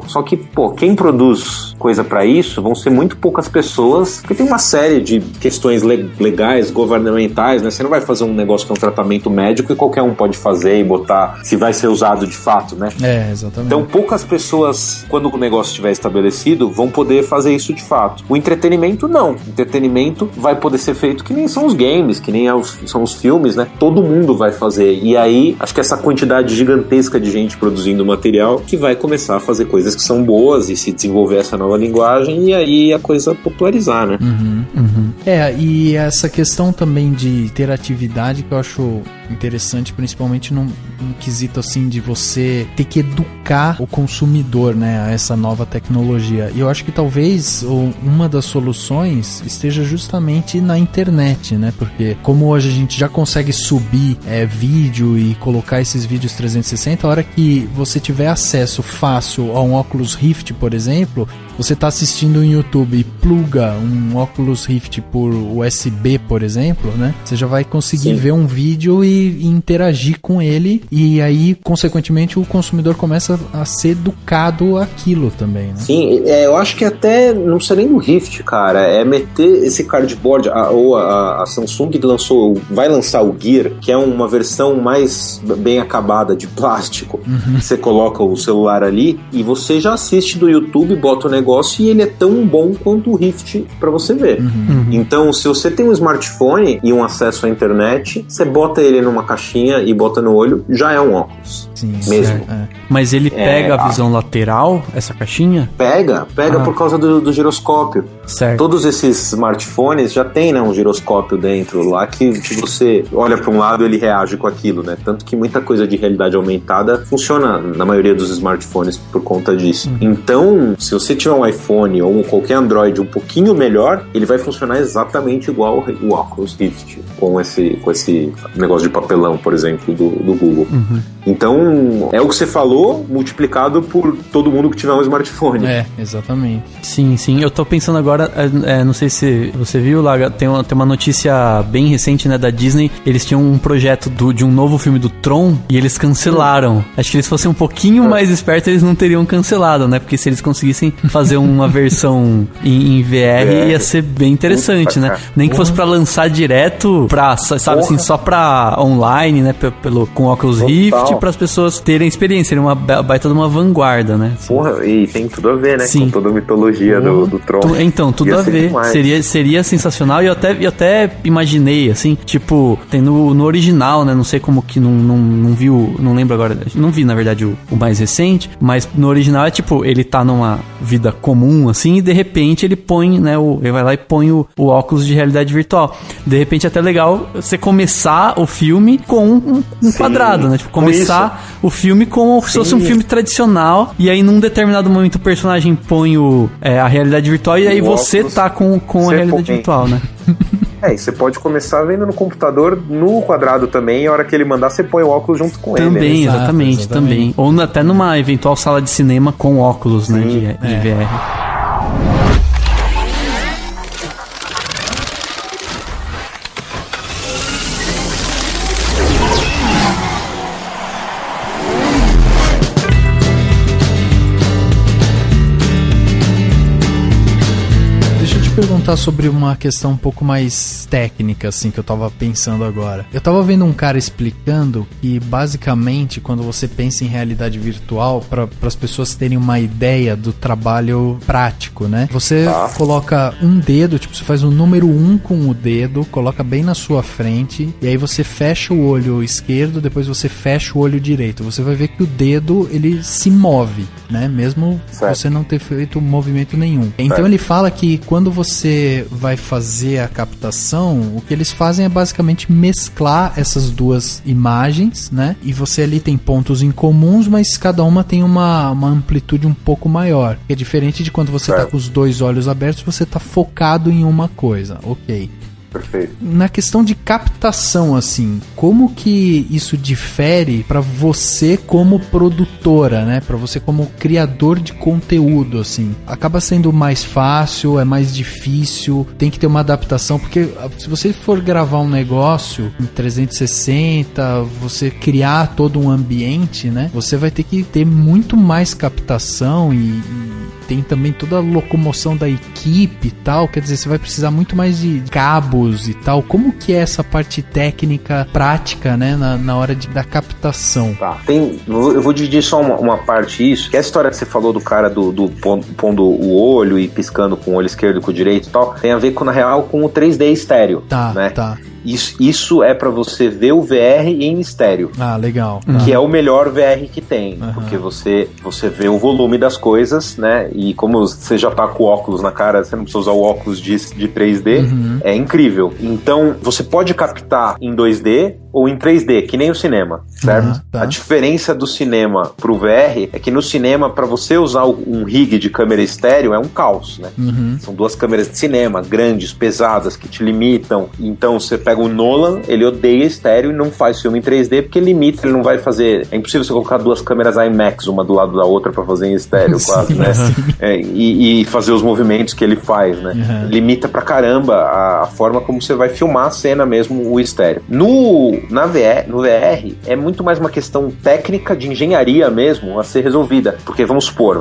Só que, pô, quem produz coisa pra isso vão ser muito poucas pessoas, porque tem uma série de questões legais, governamentais, né? Você não vai fazer um negócio que é um tratamento médico e qualquer um pode fazer e botar se vai ser usado de fato, né? Exatamente. Então poucas pessoas, quando o negócio estiver estabelecido, vão poder fazer isso de fato. O entretenimento, não. O entretenimento vai poder ser feito que nem são os games, que nem são os filmes, né? Todo mundo vai fazer. E aí, acho que essa quantidade gigantesca de gente produzindo material que vai começar a fazer coisas que são boas e se desenvolver essa nova linguagem e aí a coisa popularizar, né? E essa questão também de interatividade que eu acho interessante, principalmente num quesito assim de você ter que educar o consumidor, né, a essa nova tecnologia. E eu acho que talvez uma das soluções esteja justamente na internet, né, porque como hoje a gente já consegue subir vídeo e colocar esses vídeos 360, a hora que você tiver acesso fácil a um Oculus Rift, por exemplo, você está assistindo no YouTube e pluga um Oculus Rift por USB, por exemplo, né? Você já vai conseguir ver um vídeo e interagir com ele, e aí, consequentemente, o consumidor começa a ser educado àquilo também, né? Sim, eu acho que até não precisa nem do Rift, cara, é meter esse cardboard, ou a Samsung vai lançar o Gear, que é uma versão mais bem acabada de plástico. Você coloca o celular ali e você já assiste do YouTube, bota o negócio e ele é tão bom quanto o Rift pra você ver. Então, se você tem um smartphone e um acesso à internet, você bota ele numa caixinha e bota no olho, já é um óculos. Sim, mesmo. Mas ele pega a visão lateral, essa caixinha? Pega por causa do giroscópio. Certo. Todos esses smartphones já tem, né, um giroscópio dentro lá que você olha para um lado, ele reage com aquilo, né? Tanto que muita coisa de realidade aumentada funciona na maioria dos smartphones por conta disso. Então, se você tiver um iPhone ou qualquer Android um pouquinho melhor, ele vai funcionar exatamente igual o Oculus Rift, com esse negócio de papelão, por exemplo, do Google. Então, é o que você falou, multiplicado por todo mundo que tiver um smartphone. Exatamente. Sim. Eu tô pensando agora, não sei se você viu, Laga, tem uma notícia bem recente, né, da Disney. Eles tinham um projeto de um novo filme do Tron e eles cancelaram. Acho que eles fossem um pouquinho mais espertos, eles não teriam cancelado, né? Porque se eles conseguissem fazer uma versão em VR, ia ser bem interessante, né? Nem que fosse pra lançar direto pra, sabe assim, só pra online, né? Com Oculus Rift, para as pessoas terem experiência, seria uma baita de uma vanguarda, né? Porra, e tem tudo a ver, né? Sim. Com toda a mitologia do Tron. Então, tudo a ver. Seria sensacional, e eu até imaginei, assim, tipo, tem no original, né? Não sei como que não viu, não lembro agora, não vi, na verdade, o mais recente, mas no original é tipo, ele tá numa vida comum, assim, e de repente ele põe, né? Ele vai lá e põe o óculos de realidade virtual. De repente é até legal você começar o filme com um quadrado, né? Tipo, começar o filme como se fosse um filme tradicional, e aí num determinado momento o personagem põe a realidade virtual e aí você óculos, tá com a realidade virtual, né? E você pode começar vendo no computador, no quadrado também, e a hora que ele mandar, você põe o óculos junto com ele. Também, né? Exatamente. Também. Ou até numa eventual sala de cinema com óculos, né, de VR. Perguntar sobre uma questão um pouco mais técnica, assim, que eu tava pensando agora. Eu tava vendo um cara explicando que, basicamente, quando você pensa em realidade virtual, para as pessoas terem uma ideia do trabalho prático, né? Você coloca um dedo, tipo, você faz um número 1 com o dedo, coloca bem na sua frente, e aí você fecha o olho esquerdo, depois você fecha o olho direito. Você vai ver que o dedo, ele se move, né? Mesmo você não ter feito movimento nenhum. Então ele fala que quando você você vai fazer a captação, o que eles fazem é basicamente mesclar essas duas imagens, né? E você ali tem pontos em comuns, mas cada uma tem uma amplitude um pouco maior. É diferente de quando você tá com os dois olhos abertos, você tá focado em uma coisa. Ok. Perfeito. Na questão de captação, assim, como que isso difere para você como produtora, né? Para você como criador de conteúdo, assim? Acaba sendo mais fácil, é mais difícil, tem que ter uma adaptação, porque se você for gravar um negócio em 360, você criar todo um ambiente, né? Você vai ter que ter muito mais captação e tem também toda a locomoção da equipe e tal, quer dizer, você vai precisar muito mais de cabos e tal. Como que é essa parte técnica, prática, né, na hora da captação? Tá, eu vou dividir só uma parte isso, que é a história que você falou do cara do pondo o olho e piscando com o olho esquerdo e com o direito e tal, tem a ver com, na real, com o 3D estéreo, né? Tá. Isso é pra você ver o VR em estéreo. Ah, legal. Que é o melhor VR que tem. Porque você vê o volume das coisas, né? E como você já tá com o óculos na cara, você não precisa usar o óculos de 3D. É incrível. Então, você pode captar em 2D ou em 3D, que nem o cinema, certo? A diferença do cinema pro VR é que no cinema, pra você usar um rig de câmera estéreo, é um caos, né? São duas câmeras de cinema, grandes, pesadas, que te limitam. Então, você pega o Nolan, ele odeia estéreo e não faz filme em 3D porque limita, ele não vai fazer... É impossível você colocar duas câmeras IMAX, uma do lado da outra pra fazer em estéreo, quase, né? E fazer os movimentos que ele faz, né? Limita pra caramba a forma como você vai filmar a cena mesmo, o estéreo. No VR, é muito mais uma questão técnica de engenharia mesmo a ser resolvida. Porque, vamos supor,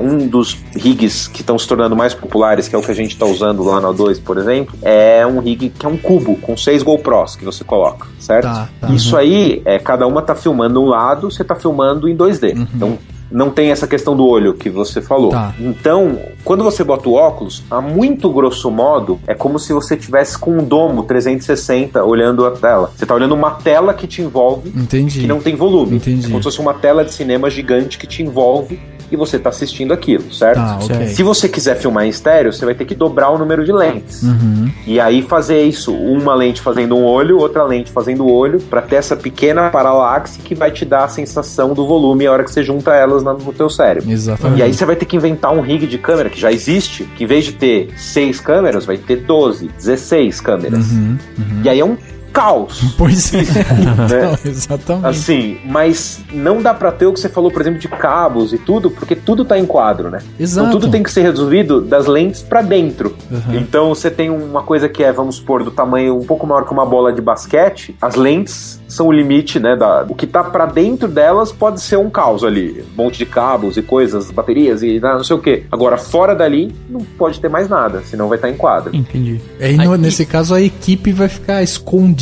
um dos rigs que estão se tornando mais populares, que é o que a gente tá usando lá na O2, por exemplo, é um rig que é um cubo com 6 GoPros que você coloca, certo? Isso aí, cada uma tá filmando um lado, você tá filmando em 2D. Então, não tem essa questão do olho que você falou. Então, quando você bota o óculos, a muito grosso modo, é como se você tivesse com um domo 360 olhando a tela. Você tá olhando uma tela que te envolve, que não tem volume. É como se fosse uma tela de cinema gigante que te envolve e você tá assistindo aquilo, certo? Se você quiser filmar em estéreo, você vai ter que dobrar o número de lentes. E aí fazer isso, uma lente fazendo um olho, outra lente fazendo o olho, pra ter essa pequena paralaxe que vai te dar a sensação do volume a hora que você junta elas no teu cérebro. Exatamente. E aí você vai ter que inventar um rig de câmera que já existe, que em vez de ter 6 câmeras, vai ter 12, 16 câmeras. E aí é um caos. Pois é. Né? Exatamente. Assim, mas não dá pra ter o que você falou, por exemplo, de cabos e tudo, porque tudo tá em quadro, né? Exato. Então tudo tem que ser resolvido das lentes pra dentro. Então você tem uma coisa que é, vamos supor, do tamanho um pouco maior que uma bola de basquete, as lentes são o limite, né? O que tá pra dentro delas pode ser um caos ali. Um monte de cabos e coisas, baterias e não sei o quê. Agora, fora dali, não pode ter mais nada, senão vai estar em quadro. Entendi. E nesse caso, a equipe vai ficar escondida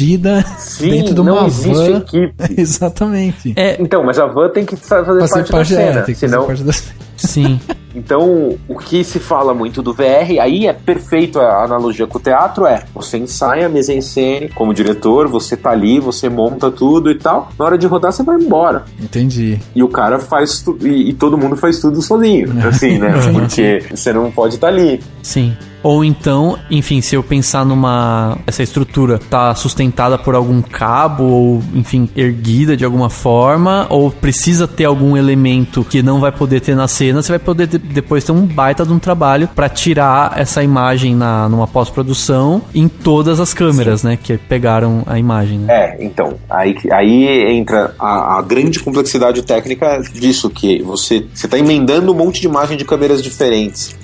dentro de uma van. Não existe equipe. Exatamente. Então, mas a van tem que fazer parte da cena. Tem que fazer parte da cena. Sim. Então, o que se fala muito do VR, aí é perfeito a analogia com o teatro, você ensaia a mise-en-scène como diretor, você tá ali, você monta tudo e tal, na hora de rodar você vai embora. Entendi. E o cara faz e todo mundo faz tudo sozinho, assim, né? Porque você não pode estar ali. Sim. Ou então, enfim, se eu pensar essa estrutura tá sustentada por algum cabo ou, enfim, erguida de alguma forma, ou precisa ter algum elemento que não vai poder ter na cena, você vai poder depois ter um baita de um trabalho pra tirar essa imagem numa pós-produção em todas as câmeras, né, que pegaram a imagem, né? Então, aí entra a grande complexidade técnica disso, que você tá emendando um monte de imagem de câmeras diferentes.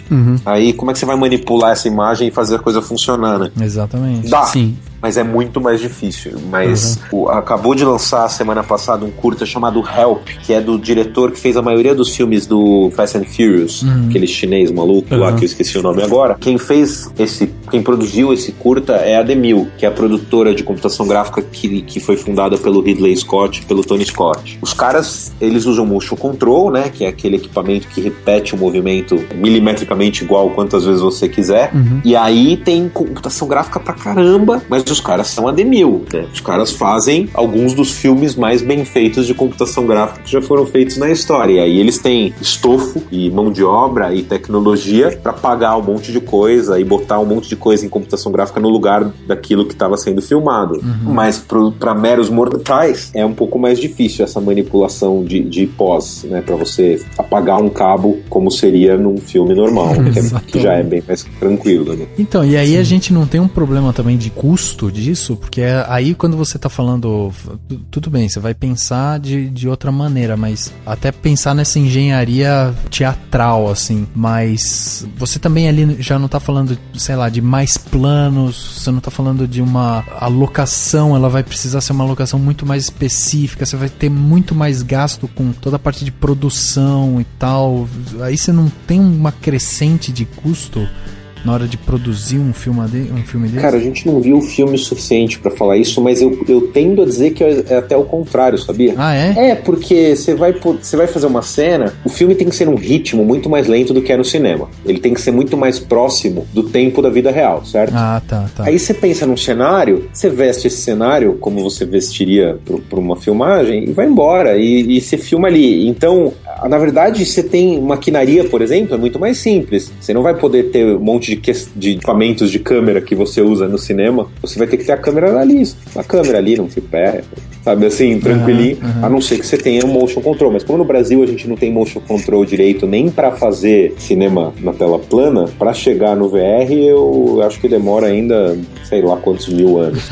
Aí, como é que você vai manipular essa imagem e fazer a coisa funcionar, né? Exatamente. Dá. Sim. Mas é muito mais difícil. Mas acabou de lançar semana passada um curta chamado Help, que é do diretor que fez a maioria dos filmes do Fast and Furious, aquele chinês maluco lá que eu esqueci o nome agora. Quem fez esse quem produziu esse curta é a DeMille, que é a produtora de computação gráfica que foi fundada pelo Ridley Scott e pelo Tony Scott. Os caras, eles usam motion control, né, que é aquele equipamento que repete o movimento milimetricamente igual quantas vezes você quiser, e aí tem computação gráfica pra caramba, mas os caras são a DeMille, né? Os caras fazem alguns dos filmes mais bem feitos de computação gráfica que já foram feitos na história, e aí eles têm estofo e mão de obra e tecnologia pra pagar um monte de coisa e botar um monte de coisa em computação gráfica no lugar daquilo que estava sendo filmado. Mas para meros mortais é um pouco mais difícil essa manipulação de pós, né, para você apagar um cabo como seria num filme normal, que já é bem mais tranquilo, né? Então, e aí a gente não tem um problema também de custo disso, porque aí quando você tá falando, tudo bem, você vai pensar de outra maneira, mas até pensar nessa engenharia teatral, assim, mas você também ali já não tá falando, sei lá, de mais planos, você não tá falando de uma alocação, ela vai precisar ser uma alocação muito mais específica, você vai ter muito mais gasto com toda a parte de produção e tal, aí você não tem uma crescente de custo na hora de produzir um filme desse? Cara, a gente não viu o filme suficiente pra falar isso, mas eu tendo a dizer que é até o contrário, sabia? Ah, é? É, porque você vai fazer uma cena, o filme tem que ser um ritmo muito mais lento do que é no cinema. Ele tem que ser muito mais próximo do tempo da vida real, certo? Ah, tá. Aí você pensa num cenário, você veste esse cenário como você vestiria pra uma filmagem e vai embora, e você filma ali. Então, na verdade, você tem maquinaria, por exemplo, é muito mais simples. Você não vai poder ter um monte de equipamentos de câmera que você usa no cinema. Você vai ter que ter a câmera ali, num tripé, sabe, assim, tranquilinho, a não ser que você tenha um motion control. Mas como no Brasil a gente não tem motion control direito nem pra fazer cinema na tela plana, pra chegar no VR eu acho que demora ainda, sei lá quantos mil anos.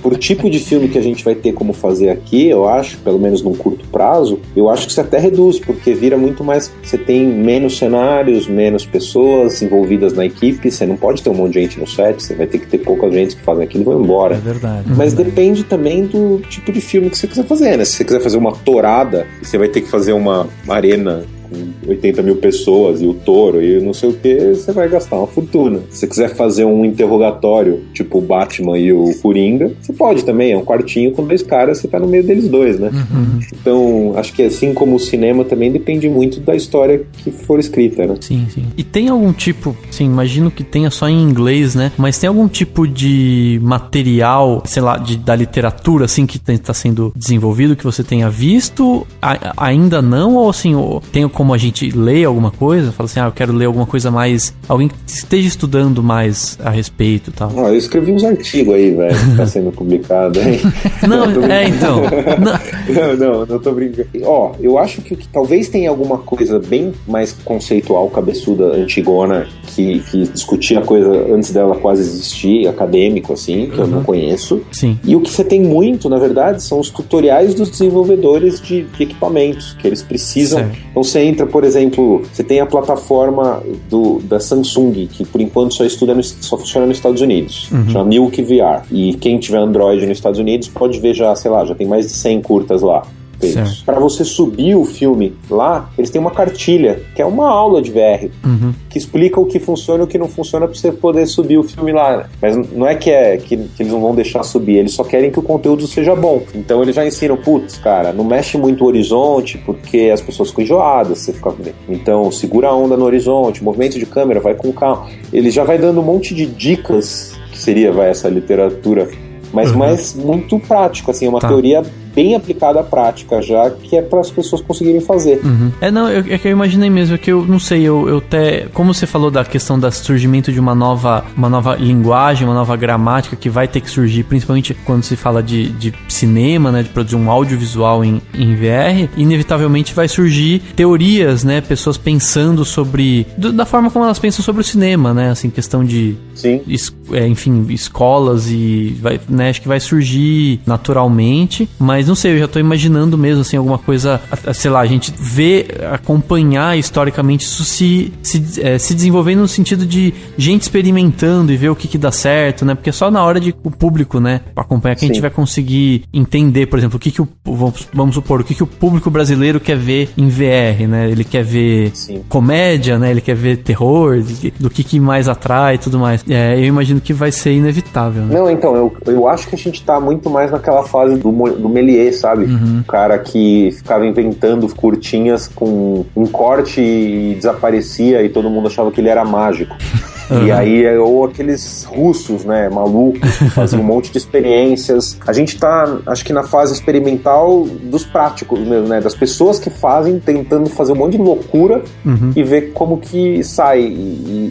Por tipo de filme que a gente vai ter como fazer aqui, eu acho, pelo menos num curto prazo, eu acho que você até reduz, porque vira muito mais, você tem menos cenários, menos pessoas envolvidas na equipe, você não pode ter um monte de gente no set, você vai ter que ter pouca gente que fazem aquilo e vão embora. É verdade. Mas depende também do tipo de filme que você quiser fazer, né? Se você quiser fazer uma tourada, você vai ter que fazer uma arena com 80 mil pessoas e o touro e não sei o que, você vai gastar uma fortuna. Se você quiser fazer um interrogatório, tipo o Batman e o Coringa, você pode também, é um quartinho com 2 caras, você tá no meio deles 2, né? Então, acho que assim como o cinema também depende muito da história que for escrita, né? Sim. E tem algum tipo, sim, imagino que tenha só em inglês, né? Mas tem algum tipo de material, sei lá, da literatura, assim, que tá sendo desenvolvido, que você tenha visto? Ainda não? Ou assim, tem como a gente lê alguma coisa? Fala assim, eu quero ler alguma coisa mais... Alguém que esteja estudando mais a respeito e tal. Eu escrevi uns artigos aí, velho, que tá sendo publicado aí. Então. Não tô brincando. Eu acho que talvez tenha alguma coisa bem mais conceitual, cabeçuda, antigona, que discutia a coisa antes dela quase existir, acadêmico, assim, que eu não conheço. Sim. E o que você tem muito, na verdade, são os tutoriais dos desenvolvedores de equipamentos, que eles precisam. Certo. Então você entra, por exemplo, você tem a plataforma da Samsung, que por enquanto só funciona nos Estados Unidos, chama Milk VR. E quem tiver Android nos Estados Unidos pode ver já tem mais de 100 curtas lá. Para você subir o filme lá, eles têm uma cartilha, que é uma aula de VR, que explica o que funciona e o que não funciona para você poder subir o filme lá. Mas não é que eles não vão deixar subir, eles só querem que o conteúdo seja bom. Então eles já ensinam, cara, não mexe muito o horizonte, porque as pessoas ficam enjoadas, você fica... Então segura a onda no horizonte, movimento de câmera, vai com calma. Ele já vai dando um monte de dicas, que seria essa literatura, mas mais muito prático, assim, é uma teoria bem aplicada à prática já, que é para as pessoas conseguirem fazer. É que eu imaginei mesmo, que eu não sei, eu até, como você falou da questão do surgimento de uma nova linguagem, uma nova gramática que vai ter que surgir, principalmente quando se fala de cinema, né, de produzir um audiovisual em VR, inevitavelmente vai surgir teorias, né, pessoas pensando sobre, da forma como elas pensam sobre o cinema, né, assim, questão de enfim, escolas e acho que vai surgir naturalmente, mas não sei, eu já tô imaginando mesmo, assim, alguma coisa, sei lá, a gente acompanhar historicamente isso se desenvolvendo no sentido de gente experimentando e ver o que dá certo, né? Porque só na hora de o público, né, acompanhar que a gente vai conseguir entender, por exemplo, vamos supor, o que o público brasileiro quer ver em VR, né? Ele quer ver comédia, né? Ele quer ver terror, do que mais atrai e tudo mais. Eu imagino que vai ser inevitável, né? Não, então, eu acho que a gente tá muito mais naquela fase do Méliès, sabe? O cara que ficava inventando curtinhas com um corte e desaparecia e todo mundo achava que ele era mágico. E aí, ou aqueles russos, né, malucos, que faziam um monte de experiências. A gente tá, acho que na fase experimental dos práticos mesmo, né, das pessoas que fazem, tentando fazer um monte de loucura e ver como que sai.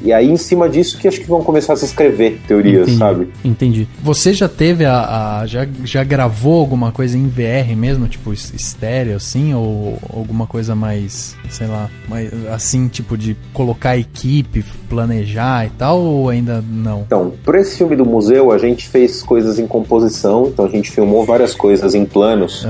E aí, em cima disso, que acho que vão começar a se escrever teorias, sabe? Entendi. Você já teve já gravou alguma coisa em VR mesmo, tipo estéreo, assim, ou alguma coisa mais, sei lá, mais assim, tipo de colocar a equipe, planejar e tal, ou ainda não? Então, por esse filme do museu, a gente fez coisas em composição, então a gente filmou várias coisas em planos,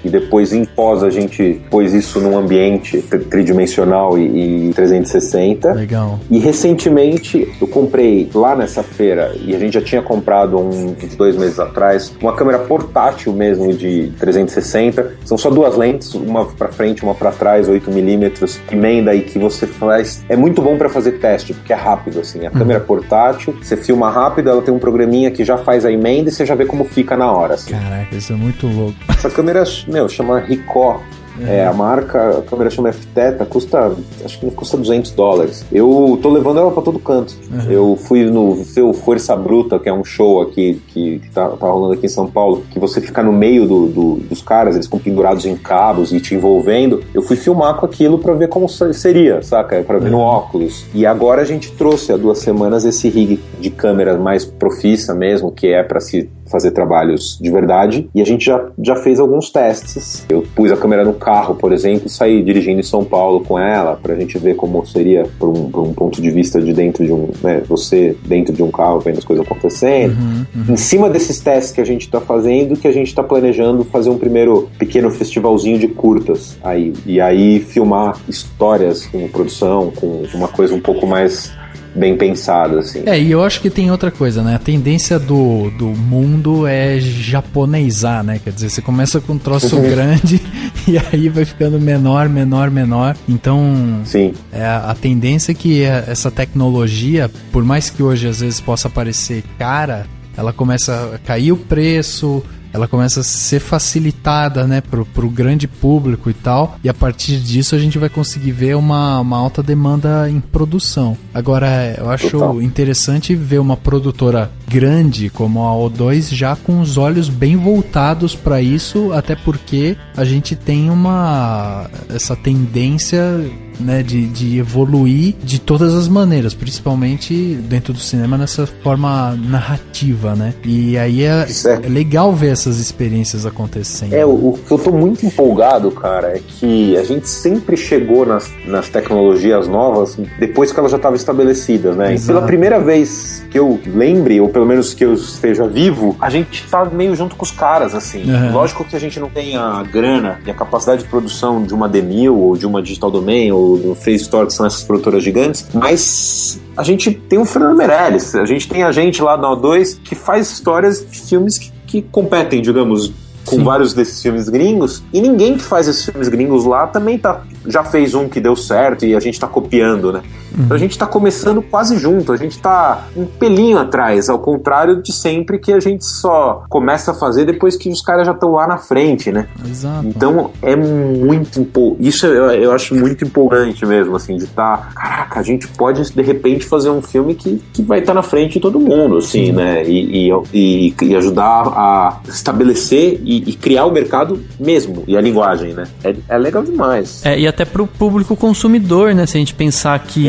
e depois em pós a gente pôs isso num ambiente tridimensional e 360. Legal. E recentemente eu comprei lá nessa feira, e a gente já tinha comprado uns 2 meses atrás, uma câmera portátil mesmo de 360, são só 2 lentes, uma pra frente, uma pra trás, 8mm, emenda aí que você faz, é muito bom pra fazer teste, porque é rápido, assim, a câmera portátil, você filma rápido, ela tem um programinha que já faz a emenda e você já vê como fica na hora, assim. Caraca, isso é muito louco. Essa câmera, chama Ricoh. A marca, a câmera chama F-Theta, acho que custa $200. Eu tô levando ela pra todo canto. Eu fui no Força Bruta, que é um show aqui que tá rolando aqui em São Paulo, que você fica no meio dos caras, eles ficam pendurados em cabos e te envolvendo. Eu fui filmar com aquilo pra ver como seria, saca? Pra ver no óculos. E agora a gente trouxe há 2 semanas esse rig de câmera mais profissa mesmo, que é pra se fazer trabalhos de verdade, e a gente já fez alguns testes. Eu pus a câmera no carro, por exemplo, e saí dirigindo em São Paulo com ela, pra gente ver como seria por um ponto de vista de dentro de você dentro de um carro vendo as coisas acontecendo. Em cima desses testes que a gente tá fazendo, que a gente tá planejando fazer um primeiro pequeno festivalzinho de curtas aí, e aí filmar histórias com produção, com uma coisa um pouco mais bem pensado, assim. E eu acho que tem outra coisa, né? A tendência do mundo é japonesar, né? Quer dizer, você começa com um troço grande e aí vai ficando menor. Então, sim, a tendência é que essa tecnologia, por mais que hoje às vezes possa parecer cara, ela começa a cair o preço, ela começa a ser facilitada, né, pro grande público e tal, e a partir disso a gente vai conseguir ver uma alta demanda em produção. Agora, eu acho interessante ver uma produtora grande como a O2 já com os olhos bem voltados para isso, até porque a gente tem essa tendência, né, de evoluir de todas as maneiras, principalmente dentro do cinema nessa forma narrativa, né? E aí é legal ver essas experiências acontecendo. O que eu tô muito empolgado, cara, é que a gente sempre chegou nas tecnologias novas depois que elas já estavam estabelecidas, né? E pela primeira vez que eu lembre, ou pelo menos que eu esteja vivo, a gente tá meio junto com os caras, assim. Lógico que a gente não tem a grana e a capacidade de produção de uma D1000 ou de uma Digital Domain ou do Face Store, que são essas produtoras gigantes, mas a gente tem o Fernando Meirelles, a gente tem a gente lá na O2 que faz histórias de filmes que competem, digamos, com vários desses filmes gringos, e ninguém que faz esses filmes gringos lá também já fez um que deu certo e a gente tá copiando, né? Então a gente tá começando quase junto, a gente tá um pelinho atrás, ao contrário de sempre que a gente só começa a fazer depois que os caras já estão lá na frente, né? Exato. Então é muito isso eu acho muito empolgante mesmo, assim, de estar, caraca, a gente pode de repente fazer um filme que vai estar na frente de todo mundo, assim, né? E ajudar a estabelecer e criar o mercado mesmo, e a linguagem, né? É legal demais. E até pro público consumidor, né? Se a gente pensar que,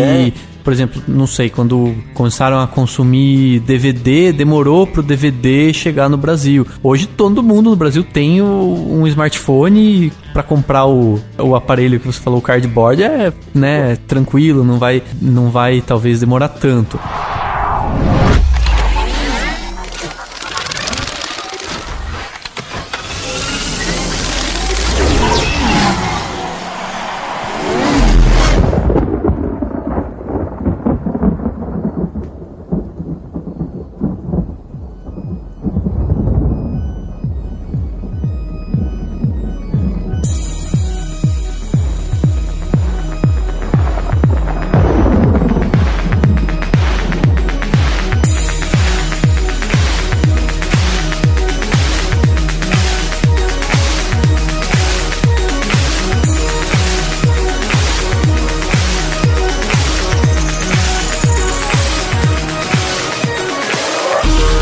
por exemplo, não sei, quando começaram a consumir DVD, demorou pro DVD chegar no Brasil. Hoje todo mundo no Brasil tem um smartphone, para comprar o aparelho que você falou, o cardboard, né, tranquilo, não vai talvez demorar tanto.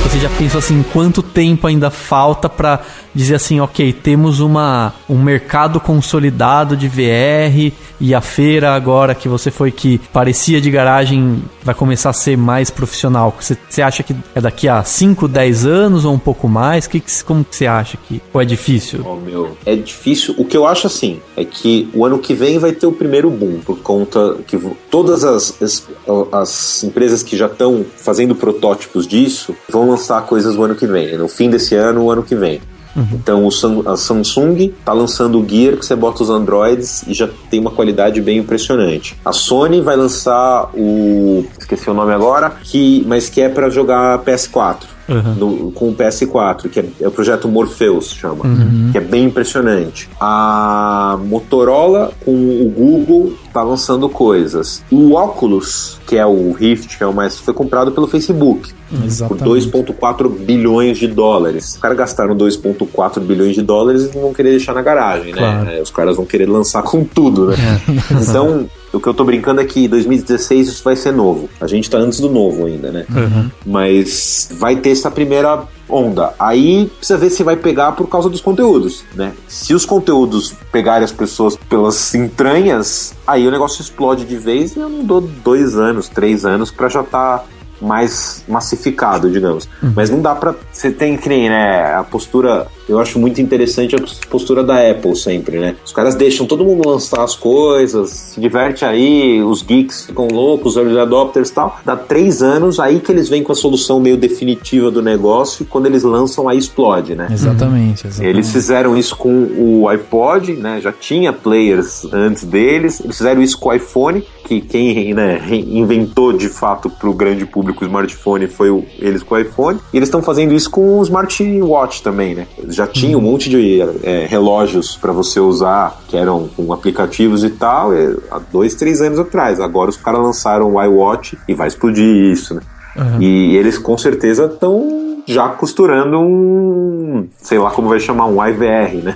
Você já pensou assim, quanto tempo ainda falta pra dizer assim, ok, temos um mercado consolidado de VR e a feira agora que você foi que parecia de garagem vai começar a ser mais profissional? Você acha que é daqui a 5, 10 anos ou um pouco mais? Como que você acha que... Ou é difícil? É difícil. O que eu acho assim, é que o ano que vem vai ter o primeiro boom, por conta que todas as empresas que já estão fazendo protótipos disso vão lançar coisas no ano que vem, no fim desse ano, o ano que vem. Então a Samsung tá lançando o Gear, que você bota os Androids e já tem uma qualidade bem impressionante. A Sony vai lançar esqueci o nome agora, mas que é para jogar PS4. Com o PS4, que é o projeto Morpheus, chama, que é bem impressionante. A Motorola com o Google tá lançando coisas. O Oculus, que é o Rift, que é o mais, foi comprado pelo Facebook. Exatamente. Por 2,4 bilhões de dólares. Os caras gastaram 2,4 bilhões de dólares e não vão querer deixar na garagem, né? Claro. Os caras vão querer lançar com tudo, né? Então, o que eu tô brincando é que 2016 isso vai ser novo. A gente tá antes do novo ainda, né? Mas vai ter essa primeira onda. Aí precisa ver se vai pegar por causa dos conteúdos, né? Se os conteúdos pegarem as pessoas pelas entranhas, aí o negócio explode de vez e eu não dou 2 anos, 3 anos pra já tá mais massificado, digamos. Mas não dá pra... Você tem que nem, né? A postura... Eu acho muito interessante a postura da Apple sempre, né? Os caras deixam todo mundo lançar as coisas, se diverte aí, os geeks ficam loucos, os early adopters e tal. Dá 3 anos, aí que eles vêm com a solução meio definitiva do negócio e quando eles lançam, aí explode, né? Exatamente. Eles fizeram isso com o iPod, né? Já tinha players antes deles. Eles fizeram isso com o iPhone, que quem, né, inventou de fato pro grande público o smartphone foi eles com o iPhone. E eles estão fazendo isso com o smartwatch também, né? Já tinha um monte de relógios para você usar, que eram com aplicativos e tal, há 2, 3 anos atrás. Agora os caras lançaram o iWatch e vai explodir isso, né? E eles com certeza estão já costurando sei lá como vai chamar, um iVR, né?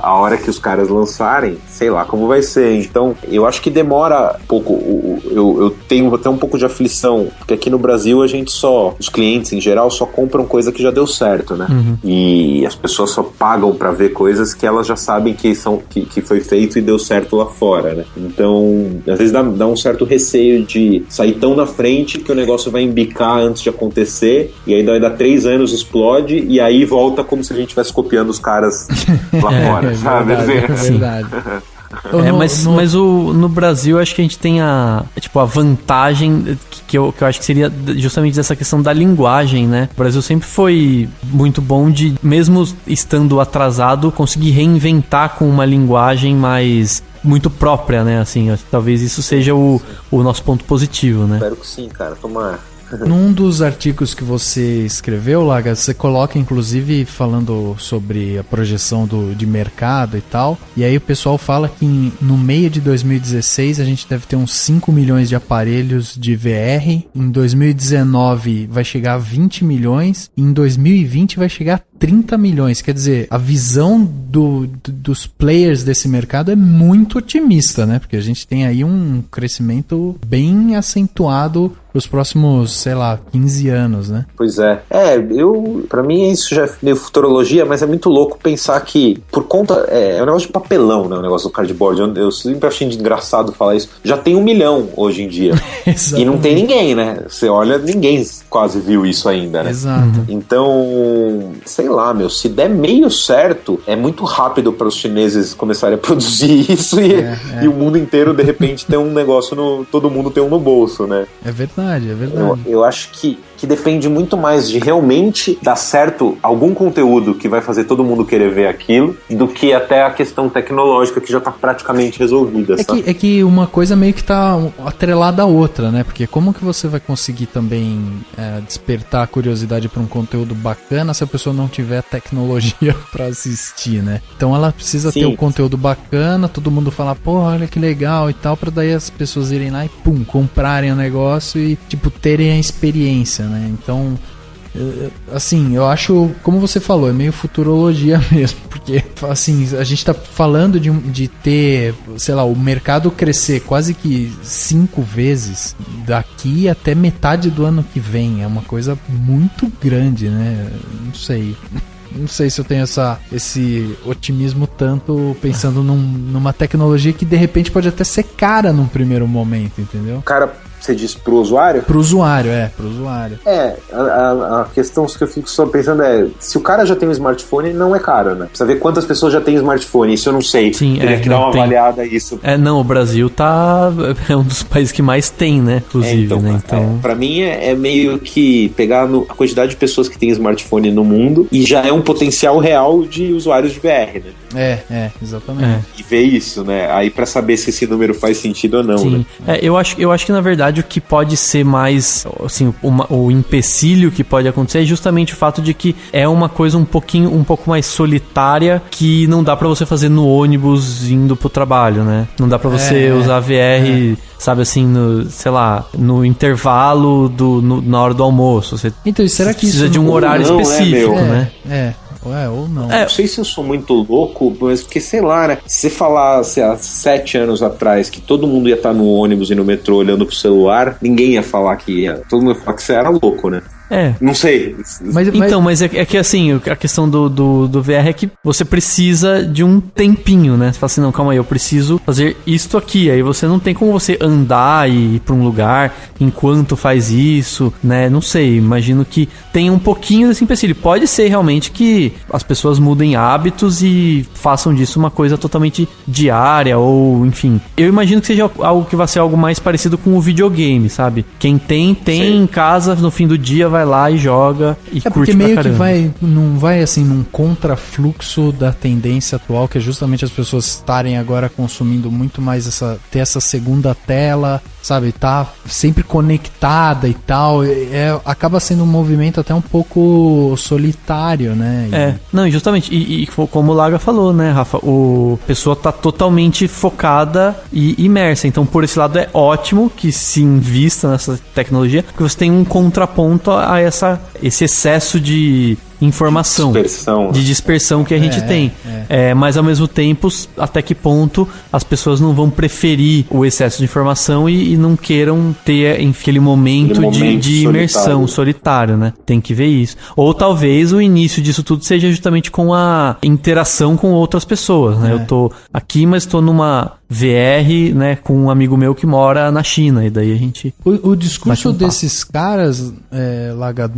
A hora que os caras lançarem, sei lá como vai ser. Então, eu acho que demora um pouco. Eu tenho até um pouco de aflição, porque aqui no Brasil os clientes em geral só compram coisa que já deu certo, né? E as pessoas só pagam pra ver coisas que elas já sabem que foi feito e deu certo lá fora, né? Então, às vezes dá um certo receio de sair tão na frente que o negócio vai embicar antes de acontecer, e aí vai dar 3 anos, explode, e aí volta como se a gente estivesse copiando os caras lá fora, sabe? Verdade. Mas no Brasil, acho que a gente tem a vantagem que eu acho que seria justamente dessa questão da linguagem, né? O Brasil sempre foi muito bom de, mesmo estando atrasado, conseguir reinventar com uma linguagem mais muito própria, né? Assim, talvez isso seja o nosso ponto positivo, né? Espero que sim, cara. Tomara. Num dos artigos que você escreveu, Laga, você coloca inclusive falando sobre a projeção de mercado e tal, e aí o pessoal fala que no meio de 2016 a gente deve ter uns 5 milhões de aparelhos de VR, em 2019 vai chegar a 20 milhões, e em 2020 vai chegar a 30 milhões, quer dizer, a visão dos players desse mercado é muito otimista, né? Porque a gente tem aí um crescimento bem acentuado os próximos, sei lá, 15 anos, né? Pois é. Pra mim isso já é meio futurologia, mas é muito louco pensar que, por conta, é um negócio de papelão, né? O negócio do cardboard. Eu sempre achei engraçado falar isso. Já tem 1 milhão hoje em dia. E não tem ninguém, né? Você olha, ninguém quase viu isso ainda, né? Exato. Então, sei lá, se der meio certo, é muito rápido para os chineses começarem a produzir isso e o mundo inteiro, de repente, tem um negócio todo mundo tem um no bolso, né? É verdade. Eu acho que depende muito mais de realmente dar certo algum conteúdo que vai fazer todo mundo querer ver aquilo, do que até a questão tecnológica que já tá praticamente resolvida. É que uma coisa meio que tá atrelada à outra, né? Porque como que você vai conseguir também despertar a curiosidade para um conteúdo bacana se a pessoa não tiver tecnologia para assistir, né? Então ela precisa ter um conteúdo bacana, todo mundo falar, pô, olha que legal e tal, para daí as pessoas irem lá e comprarem o negócio e, terem a experiência, né? Então, Assim, eu acho, como você falou, é meio futurologia mesmo, porque, assim, a gente tá falando de ter, sei lá, o mercado crescer quase que 5 vezes daqui até metade do ano que vem. É uma coisa muito grande, né? Não sei se eu tenho esse otimismo tanto pensando numa tecnologia que de repente pode até ser cara num primeiro momento, entendeu? Cara, você diz pro usuário? Pro usuário, pro usuário. A questão que eu fico só pensando se o cara já tem um smartphone, não é caro, né? Precisa ver quantas pessoas já têm smartphone, isso eu não sei. Sim, teria que dar uma avaliada isso. Não, o Brasil é um dos países que mais tem, né? Inclusive, né? Então... pra mim é meio que pegar a quantidade de pessoas que tem smartphone no mundo e já é um potencial real de usuários de VR, né? Exatamente. E ver isso, né? Aí pra saber se esse número faz sentido ou não, sim, né? Eu acho que na verdade o que pode ser mais, assim, o empecilho que pode acontecer é justamente o fato de que é uma coisa um pouco mais solitária que não dá pra você fazer no ônibus indo pro trabalho, né? Não dá pra você usar VR... Sabe assim, no intervalo na hora do almoço. Então, será que precisa isso de um horário específico, né? Ou não. Não sei se eu sou muito louco, mas porque, sei lá, né? Se você falasse há 7 anos atrás que todo mundo ia estar no ônibus e no metrô olhando pro celular, ninguém ia falar que ia. Todo mundo ia falar que você era louco, né? Não sei. Mas é que assim, a questão do VR é que você precisa de um tempinho, né? Você fala assim, não, calma aí, eu preciso fazer isto aqui. Aí você não tem como você andar e ir pra um lugar enquanto faz isso, né? Não sei, imagino que tem um pouquinho desse empecilho. Pode ser realmente que as pessoas mudem hábitos e façam disso uma coisa totalmente diária ou, enfim. Eu imagino que seja algo que vai ser algo mais parecido com o videogame, sabe? Quem tem em casa, no fim do dia vai lá e joga e curte pra caramba. Porque meio que não vai assim num contrafluxo da tendência atual, que é justamente as pessoas estarem agora consumindo muito mais ter essa segunda tela, sabe, tá sempre conectada e tal, acaba sendo um movimento até um pouco solitário, né? Não, justamente, e como o Laga falou, né, Rafa, a pessoa tá totalmente focada e imersa, então por esse lado é ótimo que se invista nessa tecnologia, porque você tem um contraponto a esse excesso de informação, de dispersão que a gente tem. Mas ao mesmo tempo, até que ponto as pessoas não vão preferir o excesso de informação e não queiram ter aquele momento de imersão solitário, né? Tem que ver isso. Ou talvez o início disso tudo seja justamente com a interação com outras pessoas, né? Eu tô aqui, mas tô numa VR, né, com um amigo meu que mora na China, e daí a gente... O discurso desses caras, Laga,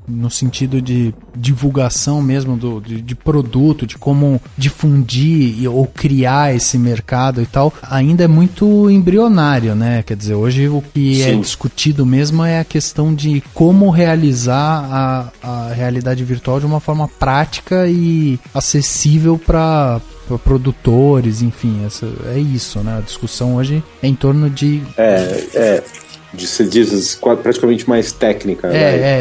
no sentido de divulgação mesmo de produto, de como difundir ou criar esse mercado e tal, ainda é muito embrionário, né? Quer dizer, hoje o que é discutido mesmo é a questão de como realizar a realidade virtual de uma forma prática e acessível para produtores, enfim, é isso, né? A discussão hoje é em torno de... Você diz praticamente mais técnica.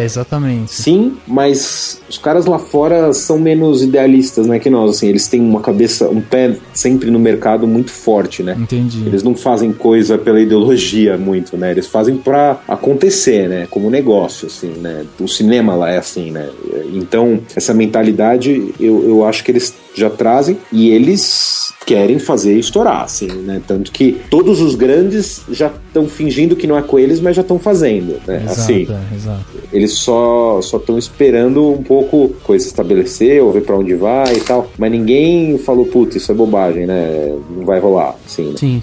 Exatamente. Sim, mas os caras lá fora são menos idealistas, né, que nós, assim, eles têm uma cabeça, um pé sempre no mercado muito forte, né? Entendi. Eles não fazem coisa pela ideologia muito, né? Eles fazem pra acontecer, né? Como negócio, assim, né? O cinema lá é assim, né? Então, essa mentalidade, eu acho que eles já trazem e eles querem fazer estourar, assim, né? Tanto que todos os grandes já estão fingindo que não é com eles, mas já estão fazendo, né? Exato, assim, exato. Eles só estão esperando um pouco coisa se estabelecer, ou ver pra onde vai e tal, mas ninguém falou, puta, isso é bobagem, né? Não vai rolar, assim. Sim.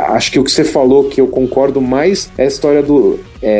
Acho que o que você falou, que eu concordo mais, é a história do...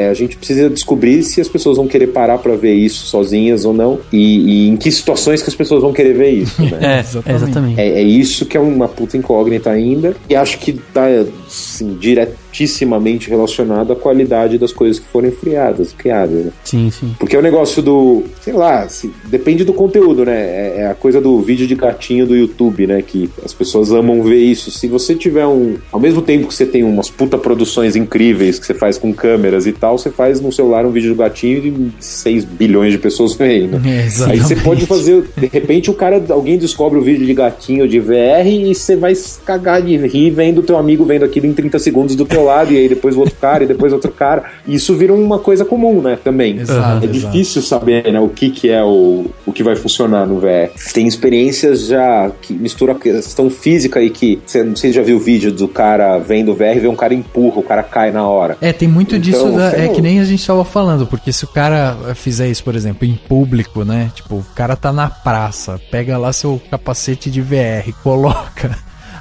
a gente precisa descobrir se as pessoas vão querer parar pra ver isso sozinhas ou não, e em que situações que as pessoas vão querer ver isso, né? Exatamente. É isso que é uma puta incógnita ainda, e acho que tá, assim, diretissimamente relacionado à qualidade das coisas que foram criadas, né? Sim. Porque é o negócio do, sei lá, depende do conteúdo, né? É a coisa do vídeo de gatinho do YouTube, né? Que as pessoas amam ver isso. Se você tiver ao mesmo tempo que você tem umas puta produções incríveis que você faz com câmeras e e tal, você faz no celular um vídeo do gatinho de 6 bilhões de pessoas vendo. Aí você pode fazer, de repente alguém descobre o vídeo de gatinho de VR e você vai cagar de rir vendo o teu amigo vendo aquilo em 30 segundos do teu lado, e aí depois o outro cara, e depois outro cara. E isso vira uma coisa comum, né, também. Exato, difícil saber, né, o que é o que vai funcionar no VR. Tem experiências já que misturam a questão física e que, você não sei se já viu o vídeo do cara vendo o VR e vê um cara empurra, o cara cai na hora. Tem muito disso, que nem a gente tava falando, porque se o cara fizer isso, por exemplo, em público, né, tipo, o cara tá na praça, pega lá seu capacete de VR, coloca...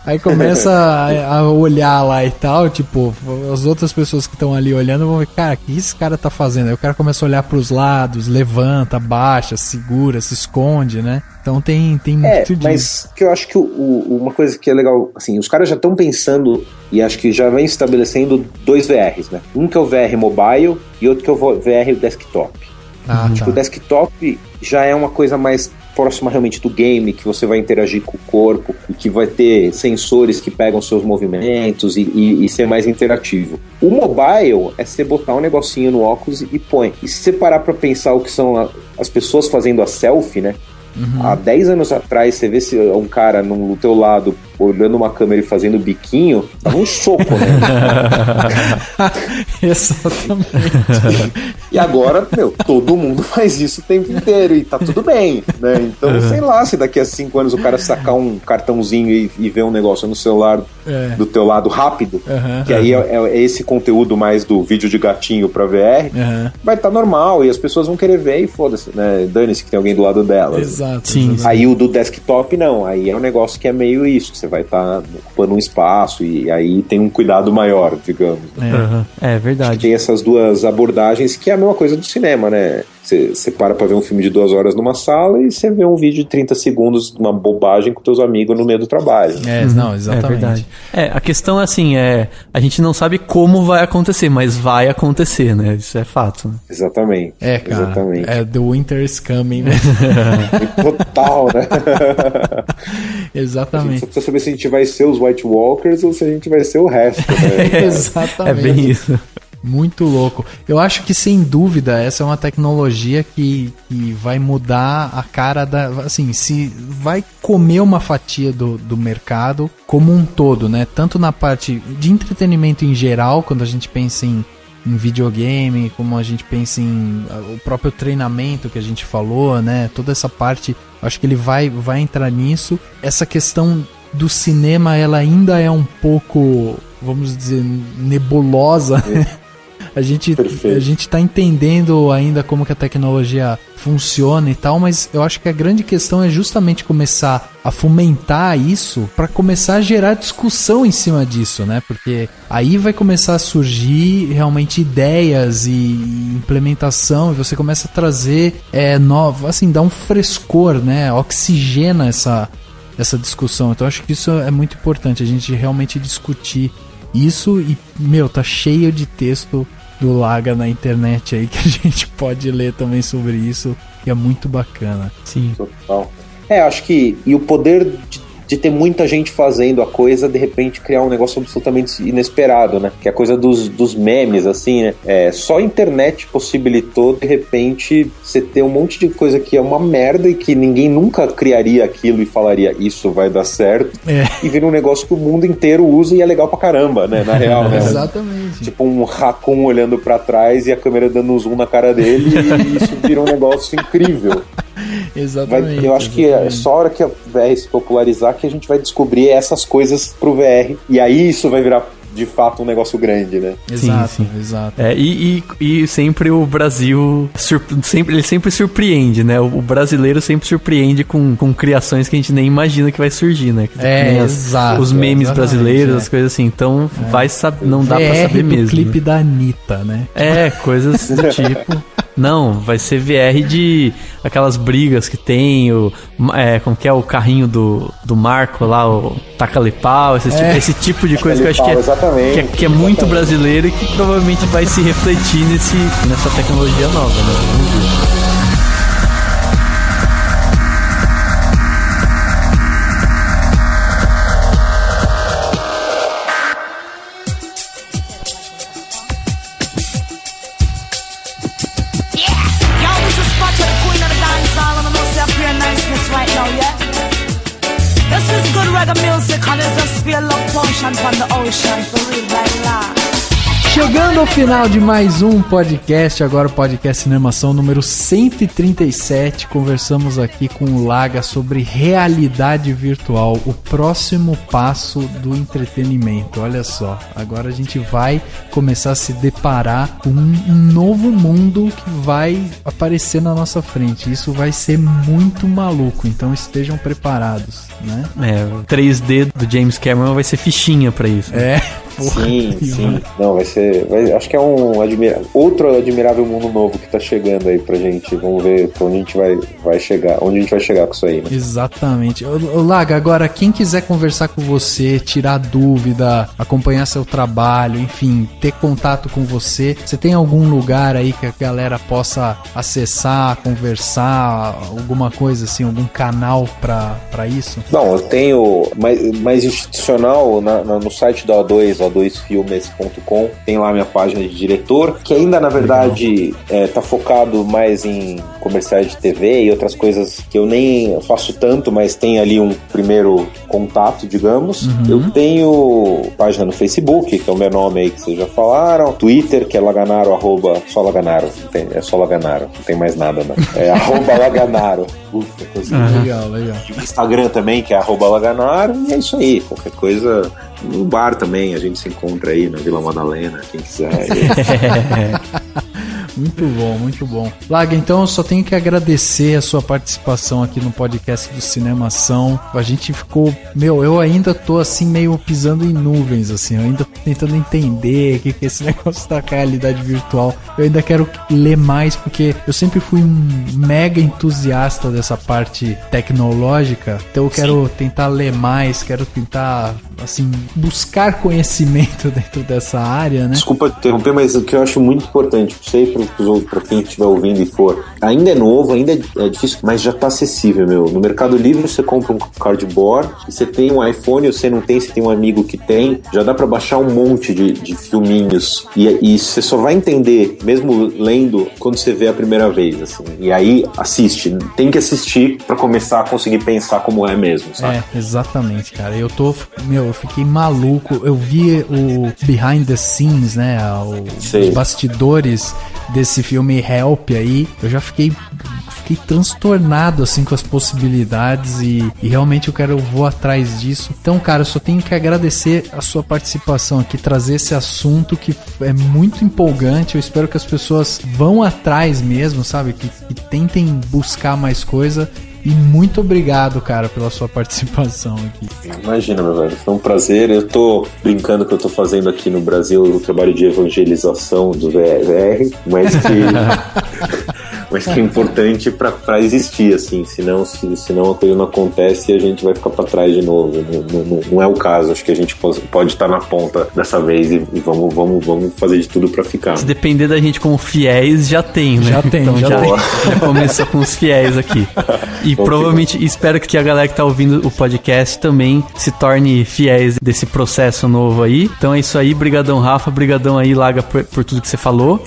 Aí começa a olhar lá e tal, tipo, as outras pessoas que estão ali olhando vão ver, cara, o que esse cara tá fazendo? Aí o cara começa a olhar pros lados, levanta, baixa, segura, se esconde, né? Então tem muito disso. Mas que eu acho que uma coisa que é legal, assim, os caras já estão pensando e acho que já vem estabelecendo 2 VRs, né? Um que é o VR mobile e outro que é o VR desktop. O desktop já é uma coisa mais próxima realmente do game, que você vai interagir com o corpo e que vai ter sensores que pegam seus movimentos e ser mais interativo. O mobile é você botar um negocinho no óculos e põe. E se você parar pra pensar o que são as pessoas fazendo a selfie, né? Há 10 anos atrás, você vê se um cara no teu lado olhando uma câmera e fazendo biquinho, dava um soco, né? Exatamente. E agora, todo mundo faz isso o tempo inteiro e tá tudo bem, né? Então, sei lá, se daqui a 5 anos o cara sacar um cartãozinho e ver um negócio no celular do teu lado rápido, que aí é esse conteúdo mais do vídeo de gatinho pra VR, vai estar normal e as pessoas vão querer ver e foda-se, né? Dane-se que tem alguém do lado delas. Exato. Sim. Aí o do desktop não, aí é um negócio que é meio isso, que você vai estar ocupando um espaço e aí tem um cuidado maior, digamos. É verdade. Acho que tem essas duas abordagens que é a mesma coisa do cinema, né? Você para pra ver um filme de 2 horas numa sala e você vê um vídeo de 30 segundos, uma bobagem com teus amigos no meio do trabalho. Não, exatamente. É verdade. A questão é assim, a gente não sabe como vai acontecer, mas vai acontecer, né? Isso é fato. Né? Exatamente. Cara. Exatamente. The winter is coming, né? Total, né? Exatamente. A gente só precisa saber se a gente vai ser os White Walkers ou se a gente vai ser o resto, né? Exatamente. É bem isso. Muito louco. Eu acho que, sem dúvida, essa é uma tecnologia que vai mudar a cara da... Assim, se vai comer uma fatia do mercado como um todo, né? Tanto na parte de entretenimento em geral, quando a gente pensa em videogame, como a gente pensa em o próprio treinamento que a gente falou, né? Toda essa parte, acho que ele vai entrar nisso. Essa questão do cinema, ela ainda é um pouco, vamos dizer, nebulosa, né? A gente tá entendendo ainda como que a tecnologia funciona e tal, mas eu acho que a grande questão é justamente começar a fomentar isso para começar a gerar discussão em cima disso, né? Porque aí vai começar a surgir realmente ideias e implementação, e você começa a trazer assim, dá um frescor, né? Oxigena essa discussão. Então eu acho que isso é muito importante, a gente realmente discutir isso. E, tá cheio de texto do Laga na internet aí que a gente pode ler também sobre isso, que é muito bacana. Sim. Total. Acho que... E o poder de ter muita gente fazendo a coisa, de repente criar um negócio absolutamente inesperado, né? Que é a coisa dos memes, assim, né? Só a internet possibilitou, de repente, você ter um monte de coisa que é uma merda e que ninguém nunca criaria aquilo e falaria, isso vai dar certo. E vira um negócio que o mundo inteiro usa e é legal pra caramba, né? Na real, né? Exatamente. Tipo um raccoon olhando pra trás e a câmera dando um zoom na cara dele e isso vira um negócio incrível. Exatamente. Eu acho que é só a hora que a VR se popularizar que a gente vai descobrir essas coisas pro VR. E aí isso vai virar, de fato, um negócio grande, né? Exato, sim. Exato. E sempre o Brasil ele sempre surpreende, né? O brasileiro sempre surpreende com criações que a gente nem imagina que vai surgir, né? Exato. Os memes brasileiros, as coisas assim. Então, não dá pra saber mesmo. O clipe da Anitta, né? Coisas do tipo. Não, vai ser VR de aquelas brigas que tem, como que é o carrinho do Marco lá, o taca-lhe-pau, esse tipo de coisa que eu acho que é muito brasileiro e que provavelmente vai se refletir nessa tecnologia nova, né? Vamos ver. reggae music and it just feel like potion from the ocean. For real, right now. Chegando ao final de mais um podcast, agora o podcast Cinemação número 137, conversamos aqui com o Laga sobre realidade virtual, o próximo passo do entretenimento. Olha só, agora a gente vai começar a se deparar com um novo mundo que vai aparecer na nossa frente. Isso vai ser muito maluco, então estejam preparados, né? O 3D do James Cameron vai ser fichinha pra isso. Né? Porra, sim. Não, vai ser... acho que é outro admirável mundo novo que tá chegando aí pra gente. Vamos ver pra onde a gente vai chegar. Onde a gente vai chegar com isso aí, né? Exatamente. Ô Laga, agora, quem quiser conversar com você, tirar dúvida, acompanhar seu trabalho, enfim, ter contato com você, você tem algum lugar aí que a galera possa acessar, conversar, alguma coisa assim, algum canal pra isso? Não, eu tenho mais institucional no site da O2, o2filmes.com, tem lá minha página de diretor, que ainda na verdade tá focado mais em comerciais de TV e outras coisas que eu nem faço tanto, mas tem ali um primeiro contato, digamos. Eu tenho página no Facebook, que é o meu nome aí que vocês já falaram, Twitter, que é Laganaro, só Laganaro, é só Laganaro, não tem mais nada, né? É @Laganaro. Ufa, coisa legal. E o Instagram também, que é @Laganaro, e é isso aí, qualquer coisa. No bar também, a gente se encontra aí na Vila Madalena, quem quiser. Muito bom, muito bom. Laga, então eu só tenho que agradecer a sua participação aqui no podcast do Cinemação. A gente ficou... eu ainda tô assim meio pisando em nuvens, assim. Eu ainda tô tentando entender o que é esse negócio da realidade virtual. Eu ainda quero ler mais, porque eu sempre fui um mega entusiasta dessa parte tecnológica. Então eu quero tentar ler mais, quero tentar, assim, buscar conhecimento dentro dessa área, né? Desculpa interromper, mas o que eu acho muito importante, não sei para quem estiver ouvindo e for, ainda é novo, ainda é difícil, mas já tá acessível, meu. No Mercado Livre você compra um cardboard, e você tem um iPhone, você não tem, você tem um amigo que tem, já dá para baixar um monte de filminhos, e você só vai entender, mesmo lendo, quando você vê a primeira vez, assim. E aí, assiste. Tem que assistir para começar a conseguir pensar como é mesmo, sabe? Exatamente, cara. Eu fiquei maluco. Eu vi o behind the scenes, né? Os bastidores desse filme Help aí. Eu já fiquei transtornado assim com as possibilidades e realmente eu vou atrás disso. Então, cara, eu só tenho que agradecer a sua participação aqui, trazer esse assunto que é muito empolgante. Eu espero que as pessoas vão atrás mesmo, sabe? Que tentem buscar mais coisa. E muito obrigado, cara, pela sua participação aqui. Imagina, meu velho, foi um prazer. Eu tô brincando que eu tô fazendo aqui no Brasil o trabalho de evangelização do VR, mas que é importante pra existir, assim, senão a coisa não acontece e a gente vai ficar pra trás de novo. Não é o caso, acho que a gente pode estar na ponta dessa vez e vamos fazer de tudo pra ficar. Se depender da gente como fiéis, já tem, né? Já tem, então já começou com os fiéis aqui. E provavelmente espero que a galera que tá ouvindo o podcast também se torne fiéis desse processo novo aí. Então é isso aí, brigadão Rafa, brigadão aí Laga por tudo que você falou.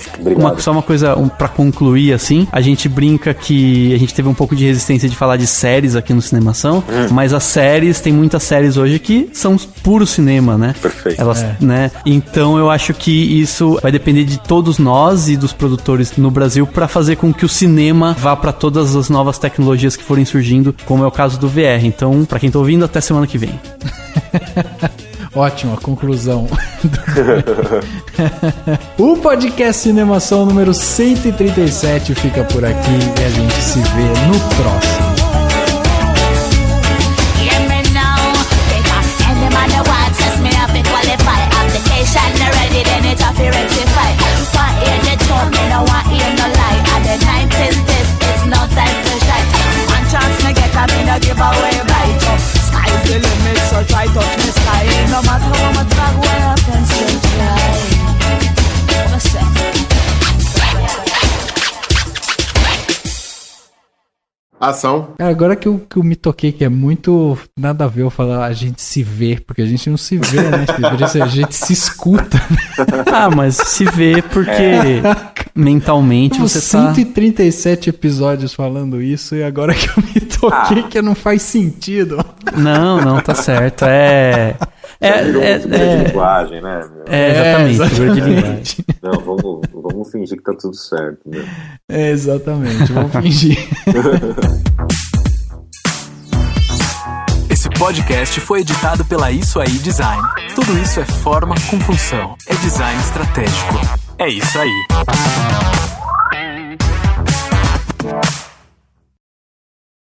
Só uma coisa pra concluir assim, a gente brinca que a gente teve um pouco de resistência de falar de séries aqui no Cinemação, mas as séries, tem muitas séries hoje que são puro cinema, né? Perfeito. Elas, né? Então eu acho que isso vai depender de todos nós e dos produtores no Brasil pra fazer com que o cinema vá pra todas as novas tecnologias que forem surgindo, como é o caso do VR. Então, pra quem tá ouvindo, até semana que vem. Ótimo, a conclusão. O podcast Cinemação número 137 fica por aqui e a gente se vê no próximo. Give away right up. Sky's the limit, so try touch me sky. No matter how much bag way up and still fly. What's up? Ação. Agora que eu me toquei, que é muito nada a ver eu falar a gente se vê, porque a gente não se vê, né? A gente se escuta. Mas se vê porque mentalmente você 137 episódios falando isso, e agora que eu me toquei que não faz sentido. Não, tá certo. De linguagem, né? Exatamente. Figura de linguagem. Não, vamos fingir que tá tudo certo, né? Exatamente, vamos fingir. Esse podcast foi editado pela Isso Aí Design. Tudo isso é forma com função. É design estratégico. É isso aí.